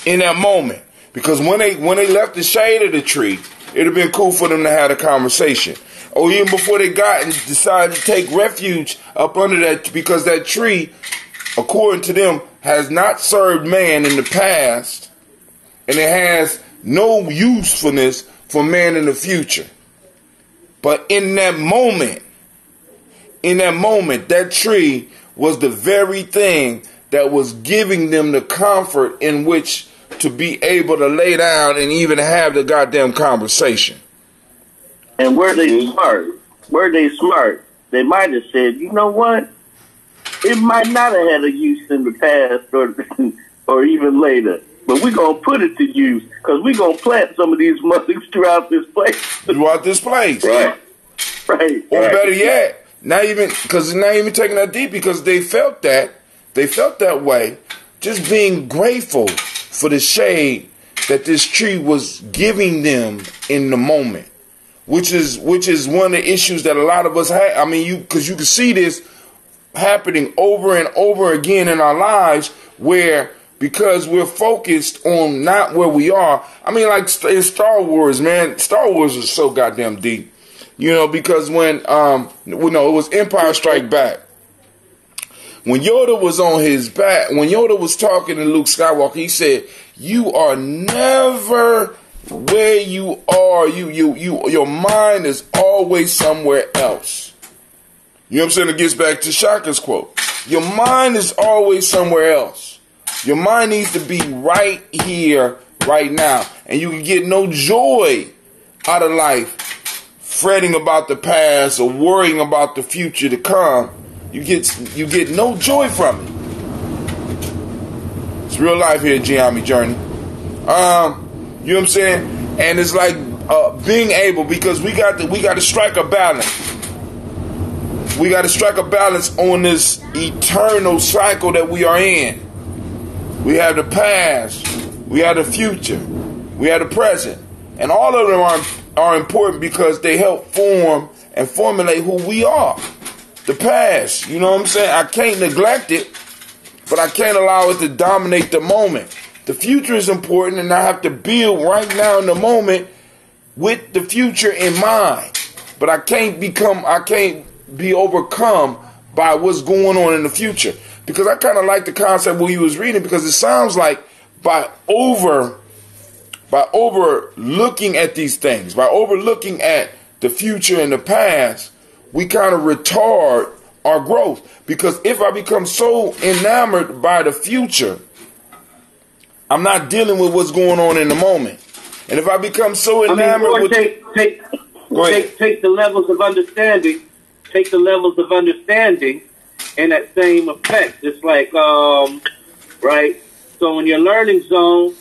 In that moment. Because when they left the shade of the tree, it would have been cool for them to have a conversation. Or even before they got and decided to take refuge up under that, because that tree, according to them, has not served man in the past, and it has no usefulness for man in the future. But in that moment, that tree was the very thing that was giving them the comfort in which to be able to lay down and even have the goddamn conversation. And were they smart? They might have said, you know what? It might not have had a use in the past or even later. But we're going to put it to use because we're going to plant some of these mothers throughout this place. Right. Or better yet, not even taking that deep, because they felt that way, just being grateful for the shade that this tree was giving them in the moment. Which is one of the issues that a lot of us have. I mean, because you can see this happening over and over again in our lives, where because we're focused on not where we are. I mean, like in Star Wars, man. Star Wars is so goddamn deep, because when it was Empire Strike Back. When Yoda was on his back, when Yoda was talking to Luke Skywalker, he said, "You are never where you are. Your mind is always somewhere else." You know what I'm saying? It gets back to Shaka's quote. Your mind is always somewhere else. Your mind needs to be right here, right now. And you can get no joy out of life fretting about the past or worrying about the future to come. You get no joy from it. It's real life here at Giami Journey. You know what I'm saying? And it's like being able, because we got to strike a balance. We got to strike a balance on this eternal cycle that we are in. We have the past, we have the future, we have the present, and all of them are important because they help form and formulate who we are. The past, you know what I'm saying? I can't neglect it, but I can't allow it to dominate the moment. The future is important, and I have to build right now in the moment with the future in mind. But I can't be overcome by what's going on in the future. Because I kind of like the concept what he was reading, because it sounds like by overlooking at these things, by overlooking at the future and the past, we kind of retard our growth. Because if I become so enamored by the future, I'm not dealing with what's going on in the moment. And if I become so enamored with... Take the levels of understanding. Take the levels of understanding and that same effect. It's like, right? So in your learning zone,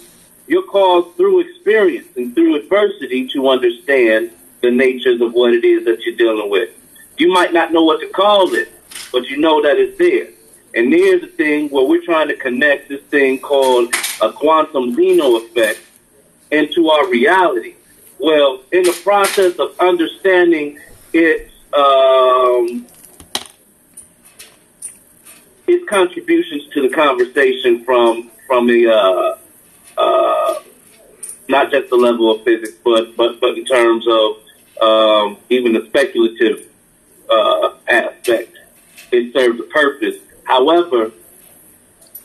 you're called through experience and through adversity to understand the natures of what it is that you're dealing with. You might not know what to call it, but you know that it's there. And there's a thing where we're trying to connect this thing called a quantum Zeno effect into our reality. Well, in the process of understanding its contributions to the conversation from a not just the level of physics, but in terms of even the speculative aspect, it serves a purpose. However,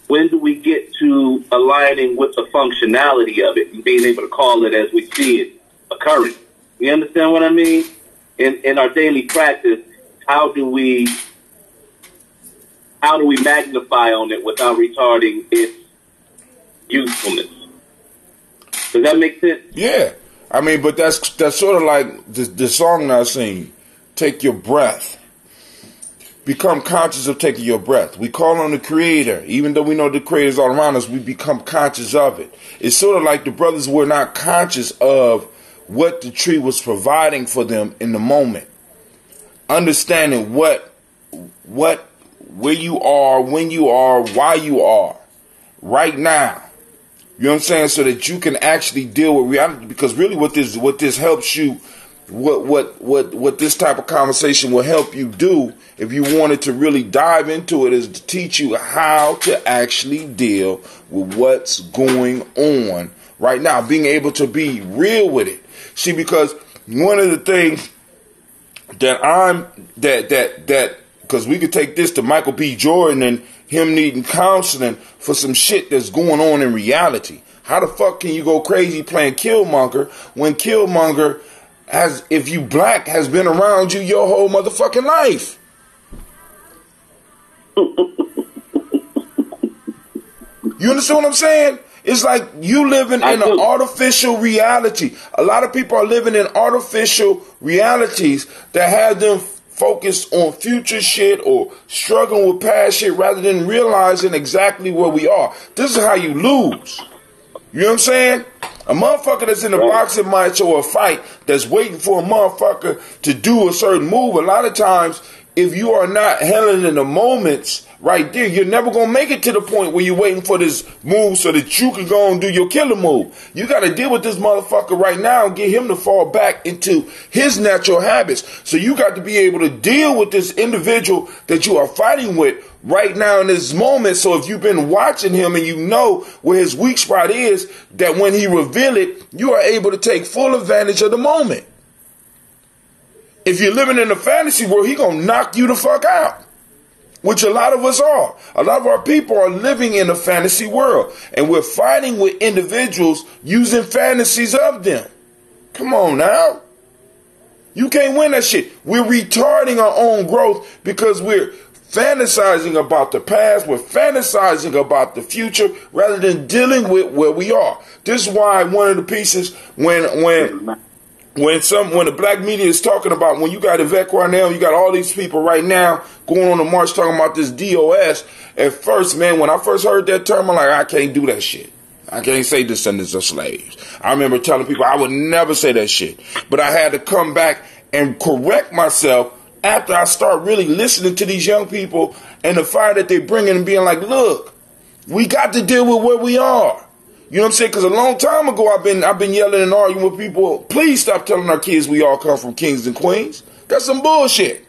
when do we get to aligning with the functionality of it and being able to call it as we see it occurring? You understand what I mean? In our daily practice, how do we magnify on it without retarding its usefulness? Does that make sense? Yeah. I mean, but that's sort of like the song that I sing, Take Your Breath. Become conscious of taking your breath. We call on the Creator. Even though we know the Creator is all around us, we become conscious of it. It's sort of like the brothers were not conscious of what the tree was providing for them in the moment. Understanding where you are, when you are, why you are, right now. You know what I'm saying? So that you can actually deal with reality. Because really what this helps you, what this type of conversation will help you do, if you wanted to really dive into it, is to teach you how to actually deal with what's going on right now. Being able to be real with it. See, because one of the things that because we could take this to Michael B. Jordan and him needing counseling for some shit that's going on in reality. How the fuck can you go crazy playing Killmonger when Killmonger, if you black, has been around you your whole motherfucking life? You understand what I'm saying? It's like you living in an artificial reality. A lot of people are living in artificial realities that have them focused on future shit or struggling with past shit rather than realizing exactly where we are. This is how you lose. You know what I'm saying? A motherfucker that's in a boxing match or a fight that's waiting for a motherfucker to do a certain move, a lot of times, if you are not handling the moments right there, you're never going to make it to the point where you're waiting for this move so that you can go and do your killer move. You got to deal with this motherfucker right now and get him to fall back into his natural habits. So you got to be able to deal with this individual that you are fighting with right now in this moment. So if you've been watching him and you know where his weak spot is, that when he reveal it, you are able to take full advantage of the moment. If you're living in a fantasy world, he gonna knock you the fuck out, which a lot of us are. A lot of our people are living in a fantasy world, and we're fighting with individuals using fantasies of them. Come on now. You can't win that shit. We're retarding our own growth because we're fantasizing about the past. We're fantasizing about the future rather than dealing with where we are. This is why one of the pieces when the black media is talking about, when you got Yvette Cornell, you got all these people right now going on the march talking about this DOS. At first, man, when I first heard that term, I'm like, I can't do that shit. I can't say descendants of slaves. I remember telling people I would never say that shit. But I had to come back and correct myself after I start really listening to these young people and the fire that they bring in and being like, look, we got to deal with where we are. You know what I'm saying? Because a long time ago, I've been yelling and arguing with people. Please stop telling our kids we all come from kings and queens. That's some bullshit.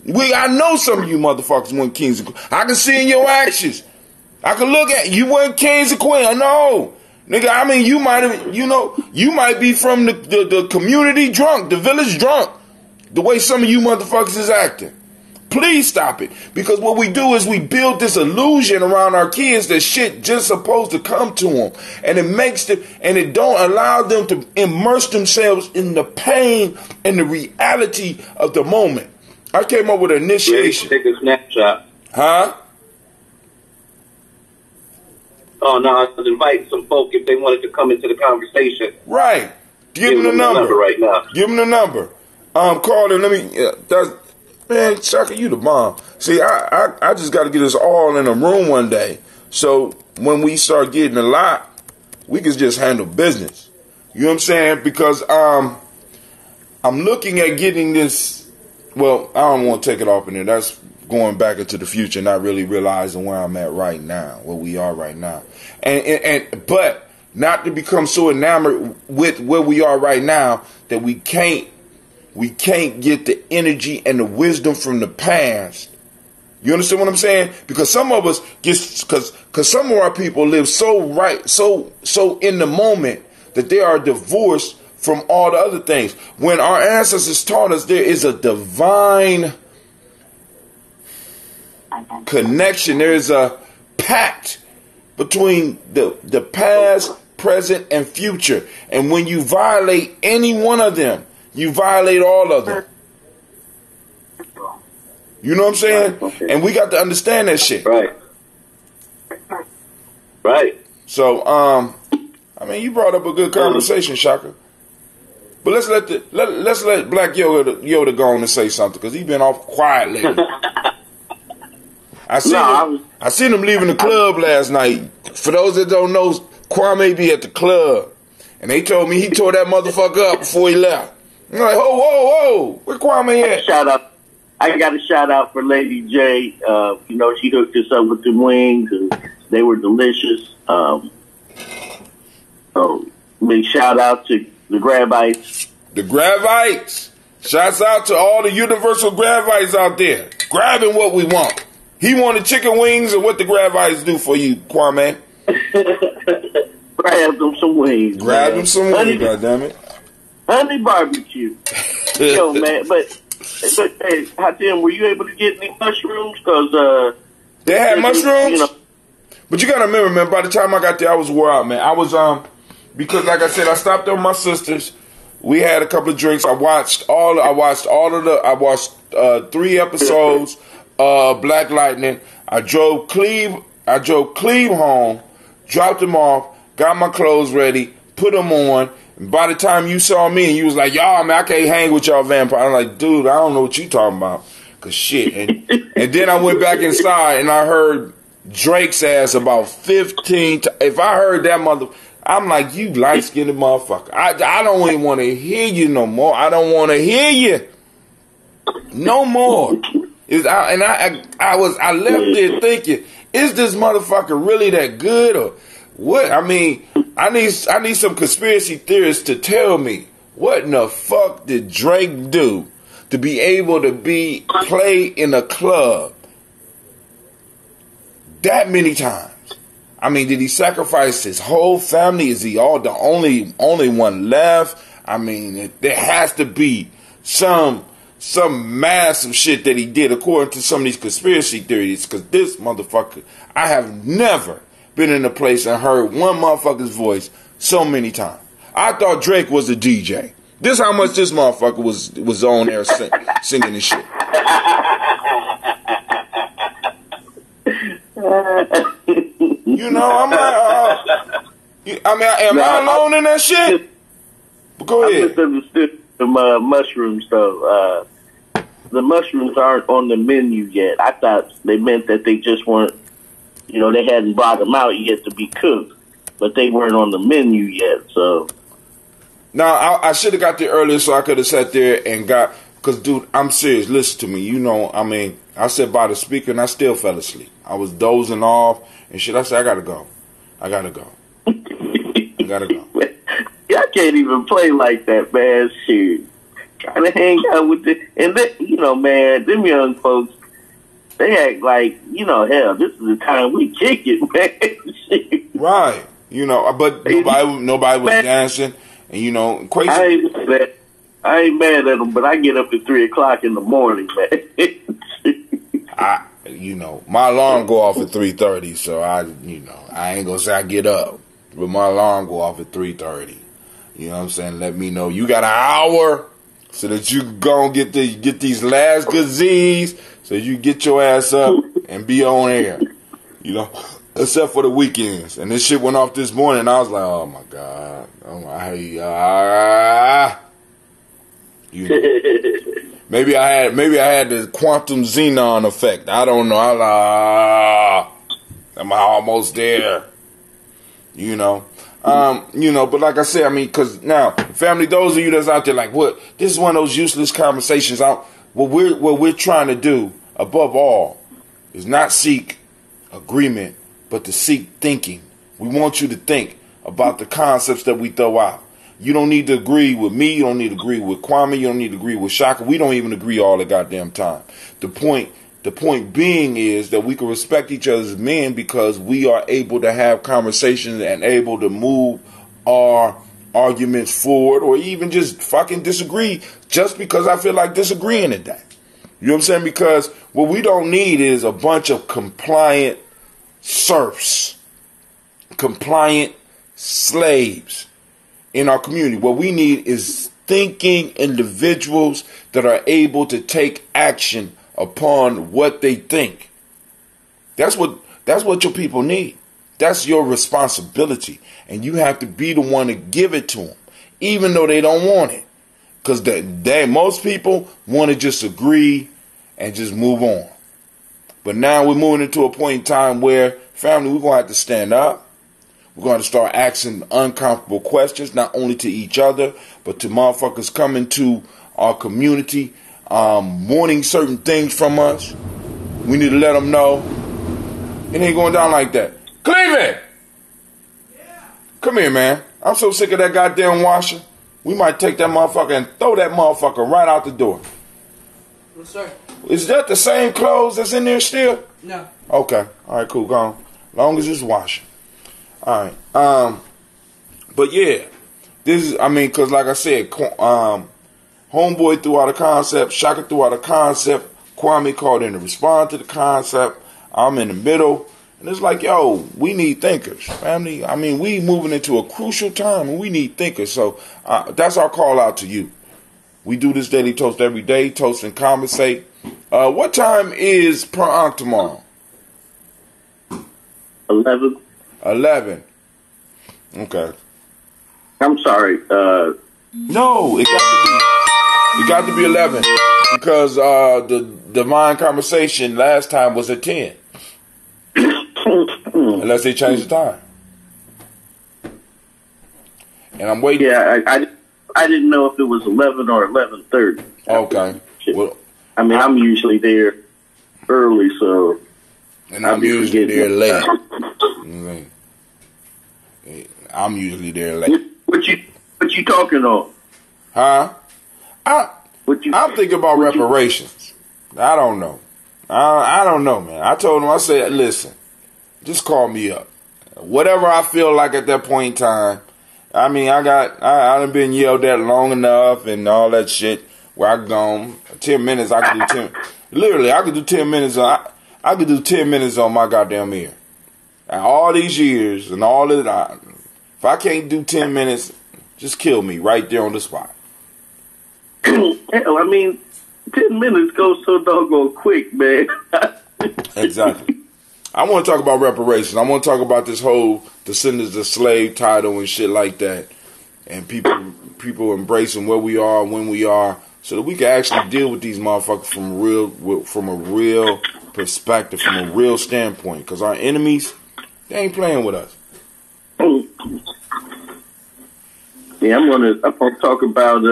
I know some of you motherfuckers weren't kings and queens. I can see in your actions. I can look at you weren't kings and queens. I know, nigga. I mean, you might be from the community drunk, the village drunk. The way some of you motherfuckers is acting. Please stop it. Because what we do is we build this illusion around our kids that shit just supposed to come to them. And it makes them, and it don't allow them to immerse themselves in the pain and the reality of the moment. I came up with an initiation. Take a snapshot. Huh? Oh, no, I was inviting some folk if they wanted to come into the conversation. Right. Give them the number right now. Give them the number. Call and let me, man, Shaka, you the bomb. See, I just got to get us all in a room one day. So when we start getting a lot, we can just handle business. You know what I'm saying? Because I'm looking at getting this. Well, I don't want to take it off in there. going back into the future, not really realizing where I'm at right now, where we are right now. But not to become so enamored with where we are right now that we can't get the energy and the wisdom from the past. You understand what I'm saying? Because some of us because some of our people live so in the moment that they are divorced from all the other things. When our ancestors taught us there is a divine connection, there is a pact between the past, present, and future. And when you violate any one of them, you violate all of them. You know what I'm saying? Okay. And we got to understand that shit. Right. So, I mean, you brought up a good conversation, Shaka. But let's let Black Yoda go on and say something, because he's been off quiet lately. I seen him leaving the club last night. For those that don't know, Kwame be at the club, and they told me he tore that motherfucker up before he left. I'm like, whoa, where Kwame at? I got a shout out for Lady J. She hooked us up with the wings, and they were delicious. So big shout out to the Gravites. The Gravites. Shouts out to all the universal Gravites out there, grabbing what we want. He wanted chicken wings, and what the Gravites do for you, Kwame? Grab them some wings. Grab them some wings, goddammit. Honey barbecue. Yo, man, but hey, Hatim, were you able to get any mushrooms? Because they had mushrooms? But you got to remember, man, by the time I got there, I was wore out, man. I was, because like I said, I stopped on my sisters. We had a couple of drinks. I watched 3 episodes of Black Lightning. I drove Cleve home, dropped him off, got my clothes ready, put them on. And by the time you saw me and you was like, y'all, man, I can't hang with y'all vampire. I'm like, dude, I don't know what you talking about. Cause shit. And then I went back inside and I heard Drake's ass about 15 times. If I heard that I'm like, you light-skinned motherfucker. I don't even want to hear you no more. I don't want to hear you no more. I left there thinking, is this motherfucker really that good or what? I mean, I need some conspiracy theorists to tell me what in the fuck did Drake do to be able to play in a club that many times? I mean, did he sacrifice his whole family? Is he the only one left? I mean, there has to be some massive shit that he did according to some of these conspiracy theories. Because this motherfucker, I have never been in a place and heard one motherfucker's voice so many times. I thought Drake was a DJ. This how much this motherfucker was on there singing and shit. I'm like, am I alone in that shit? Go ahead. I misunderstood the mushrooms, though. The mushrooms aren't on the menu yet. I thought they meant that they just weren't, they hadn't brought them out yet to be cooked, but they weren't on the menu yet, so. No, I should have got there earlier so I could have sat there and because, dude, I'm serious. Listen to me. I sat by the speaker and I still fell asleep. I was dozing off and shit. I said, I gotta go. I gotta go. I can't even play like that, man. Shit. Trying to hang out with and then, man, them young folks, they act like, hell, this is the time we kick it, man. Shit. Right. But nobody was dancing. And, crazy. I ain't mad at them, but I get up at 3 o'clock in the morning, man. My alarm go off at 3:30, so I ain't gonna say I get up, but my alarm go off at 3:30. You know what I'm saying? Let me know you got an hour so that you gonna get these last good Z's, so you get your ass up and be on air. Except for the weekends. And this shit went off this morning. And I was like, oh my god, Maybe I had the quantum xenon effect. I don't know. I'm almost there. But like I said, because now, family, those of you that's out there like, what? This is one of those useless conversations. What we're trying to do, above all, is not seek agreement, but to seek thinking. We want you to think about the concepts that we throw out. You don't need to agree with me. You don't need to agree with Kwame. You don't need to agree with Shaka. We don't even agree all the goddamn time. The point being is that we can respect each other as men because we are able to have conversations and able to move our arguments forward, or even just fucking disagree just because I feel like disagreeing at that. You know what I'm saying? Because what we don't need is a bunch of compliant serfs, compliant slaves in our community. What we need is thinking individuals that are able to take action upon what they think. That's what your people need. That's your responsibility. And you have to be the one to give it to them, even though they don't want it. Because most people want to just agree and just move on. But now we're moving into a point in time where, family, we're going to have to stand up. We're going to start asking uncomfortable questions, not only to each other, but to motherfuckers coming to our community, wanting certain things from us. We need to let them know it ain't going down like that. Cleveland! Yeah. Come here, man. I'm so sick of that goddamn washer. We might take that motherfucker and throw that motherfucker right out the door. Yes, sir. Is that the same clothes that's in there still? No. Okay. All right, cool. Go on. Long as it's washing. All right. But yeah, this is, because like I said, Homeboy threw out a concept, Shaka threw out a concept, Kwame called in to respond to the concept. I'm in the middle. And it's like, yo, we need thinkers, family. We moving into a crucial time and we need thinkers. So that's our call out to you. We do this daily toast every day, toast and conversate. What time is Prank tomorrow? 11. 11. Okay. I'm sorry. No, it got to be 11 because the divine conversation last time was at 10. Unless they change the time. And I'm waiting. Yeah, I didn't know if it was 11 or 11:30. Okay. Well, I'm usually there early, so. And I'm usually there late. I'm usually there late. What you talking on? Huh? I'm thinking about reparations. I don't know. I don't know, man. I told him, I said, listen, just call me up. Whatever I feel like at that point in time. I done been yelled at long enough and all that shit where I gone 10 minutes. I could do 10. Literally, I could do 10 minutes. I could do 10 minutes on my goddamn ear. And all these years and all of that. If I can't do 10 minutes, just kill me right there on the spot. Hell, 10 minutes goes so doggone quick, man. Exactly. I want to talk about reparations. I want to talk about this whole descendants of slave title and shit like that. And people embracing where we are, when we are, so that we can actually deal with these motherfuckers from a real perspective, from a real standpoint. Because our enemies, they ain't playing with us. Yeah, I'm gonna talk about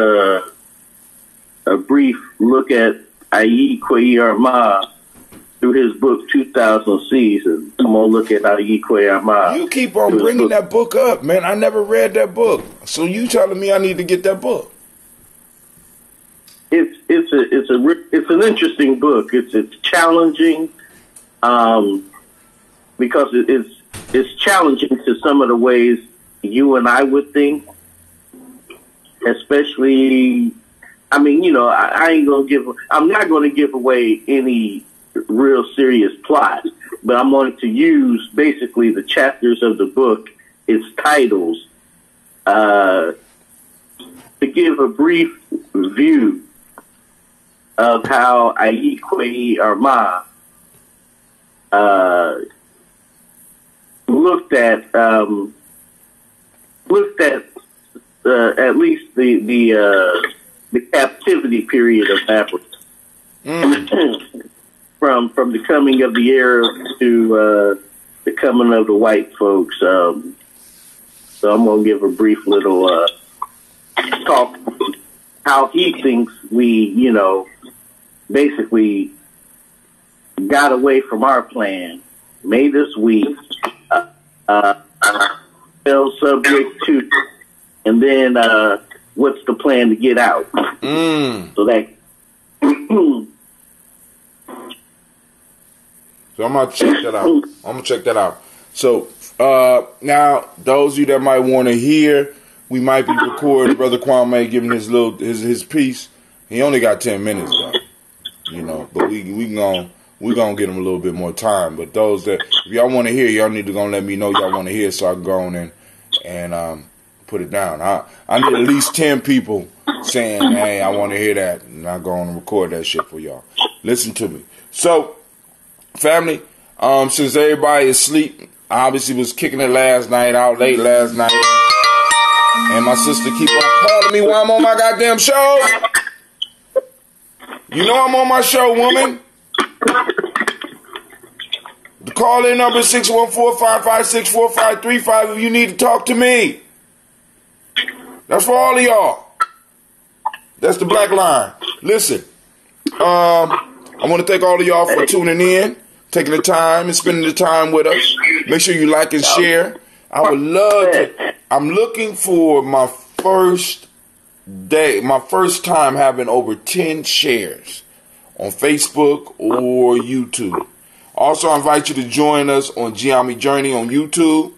a brief look at Ayi Arma through his book 2000 Seasons. I'm gonna look at Ayi Arma. You keep on bringing that book up, man. I never read that book, so you telling me I need to get that book? It's an interesting book. It's challenging, because it's challenging to some of the ways you and I would think. Especially, I'm not going to give away any real serious plot, but I'm going to use basically the chapters of the book, its titles, to give a brief view of how Ayi Arma looked at at least the captivity period of Africa, from the coming of the Arabs to the coming of the white folks. So I'm gonna give a brief little talk how he thinks we, basically got away from our plan, May this week, fell subject to, and then what's the plan to get out? So that. So I'm gonna check that out. So now, those of you that might want to hear, we might be recording Brother Kwame giving his piece. He only got 10 minutes though, you know. But we gonna get him a little bit more time. But those that, if y'all want to hear, y'all need to go and let me know y'all want to hear, so I can go on and put it down. I need at least 10 people saying, "Hey, I want to hear that," and I go on and record that shit for y'all. Listen to me. So, family, since everybody is asleep, I obviously was kicking it out late last night, and my sister keep on calling me while I'm on my goddamn show. You know I'm on my show, woman. The call-in number is 614-556-4535 if you need to talk to me. That's for all of y'all. That's the black line. Listen, I want to thank all of y'all for tuning in, taking the time and spending the time with us. Make sure you like and share. I would love to. I'm looking for my first time having over 10 shares on Facebook or YouTube. Also, I invite you to join us on Giami Journey on YouTube,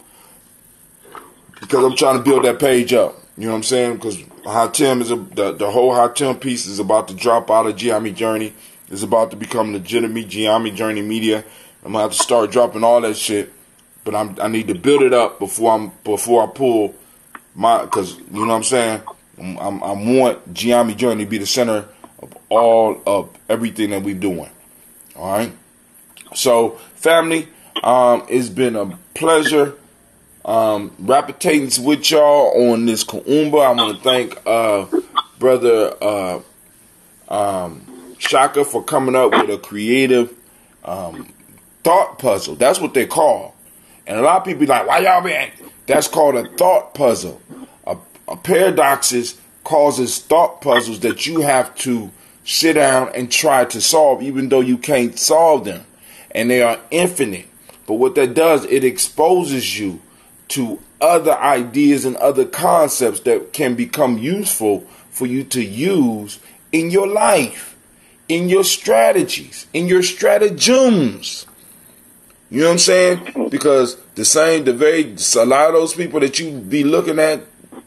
because I'm trying to build that page up. You know what I'm saying? Because Hatem is the whole Hatem piece is about to drop out of Giami Journey. It's about to become legitimate Giami Journey Media. I'm gonna have to start dropping all that shit, but I need to build it up before I pull my, because you know what I'm saying. I want Giami Journey to be the center of all of everything that we're doing. All right. So, family, it's been a pleasure rapportating with y'all on this Kuumba. I want to thank Brother Shaka for coming up with a creative thought puzzle. That's what they call. And a lot of people be like, why y'all been? That's called a thought puzzle. A paradoxes causes thought puzzles that you have to sit down and try to solve, even though you can't solve them. And they are infinite. But what that does, it exposes you to other ideas and other concepts that can become useful for you to use in your life, in your strategies, in your stratagems. You know what I'm saying? Because a lot of those people that you be looking at,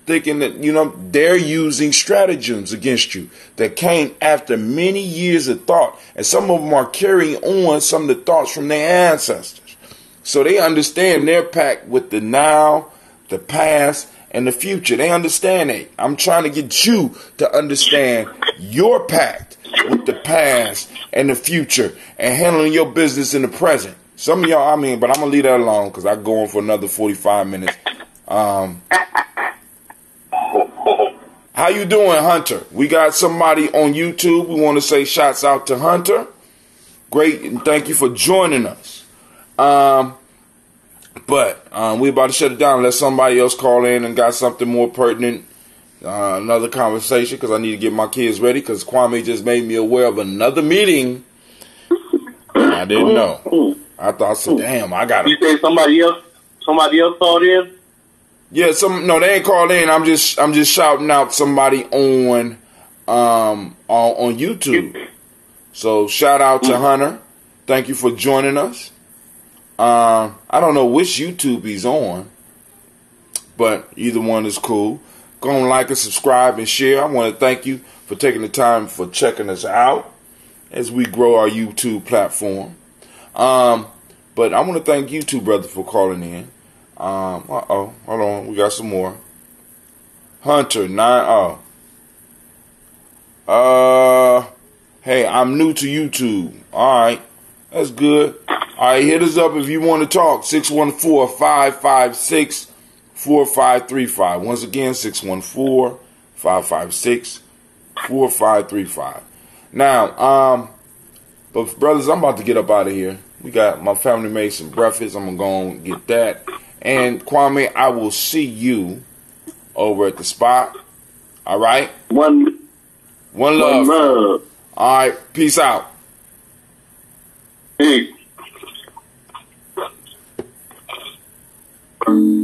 thinking that, you know, they're using stratagems against you that came after many years of thought. And some of them are carrying on some of the thoughts from their ancestors. So they understand their pact with the now, the past, and the future. They understand that. I'm trying to get you to understand your pact with the past and the future and handling your business in the present. Some of y'all, but I'm going to leave that alone because I go on for another 45 minutes. How you doing, Hunter? We got somebody on YouTube. We want to say shouts out to Hunter. Great, and thank you for joining us. But we about to shut it down. Let somebody else call in and got something more pertinent. Another conversation, because I need to get my kids ready, because Kwame just made me aware of another meeting. I didn't know. I thought, so damn, I got it. You say somebody else called in? Yeah, no, they ain't called in. I'm just shouting out somebody on YouTube. So shout out to Hunter. Thank you for joining us. I don't know which YouTube he's on, but either one is cool. Go and like and subscribe and share. I want to thank you for taking the time for checking us out as we grow our YouTube platform. But I want to thank you two, brother, for calling in. Hold on, we got some more. Hunter 9. Hey, I'm new to YouTube. Alright, that's good. Alright, hit us up if you want to talk. 614-556-4535. Once again, 614-556-4535. Now, but brothers, I'm about to get up out of here. We got my family made some breakfast. I'm gonna go and get that. And Kwame, I will see you over at the spot. All right. One love. All right. Peace out. Peace.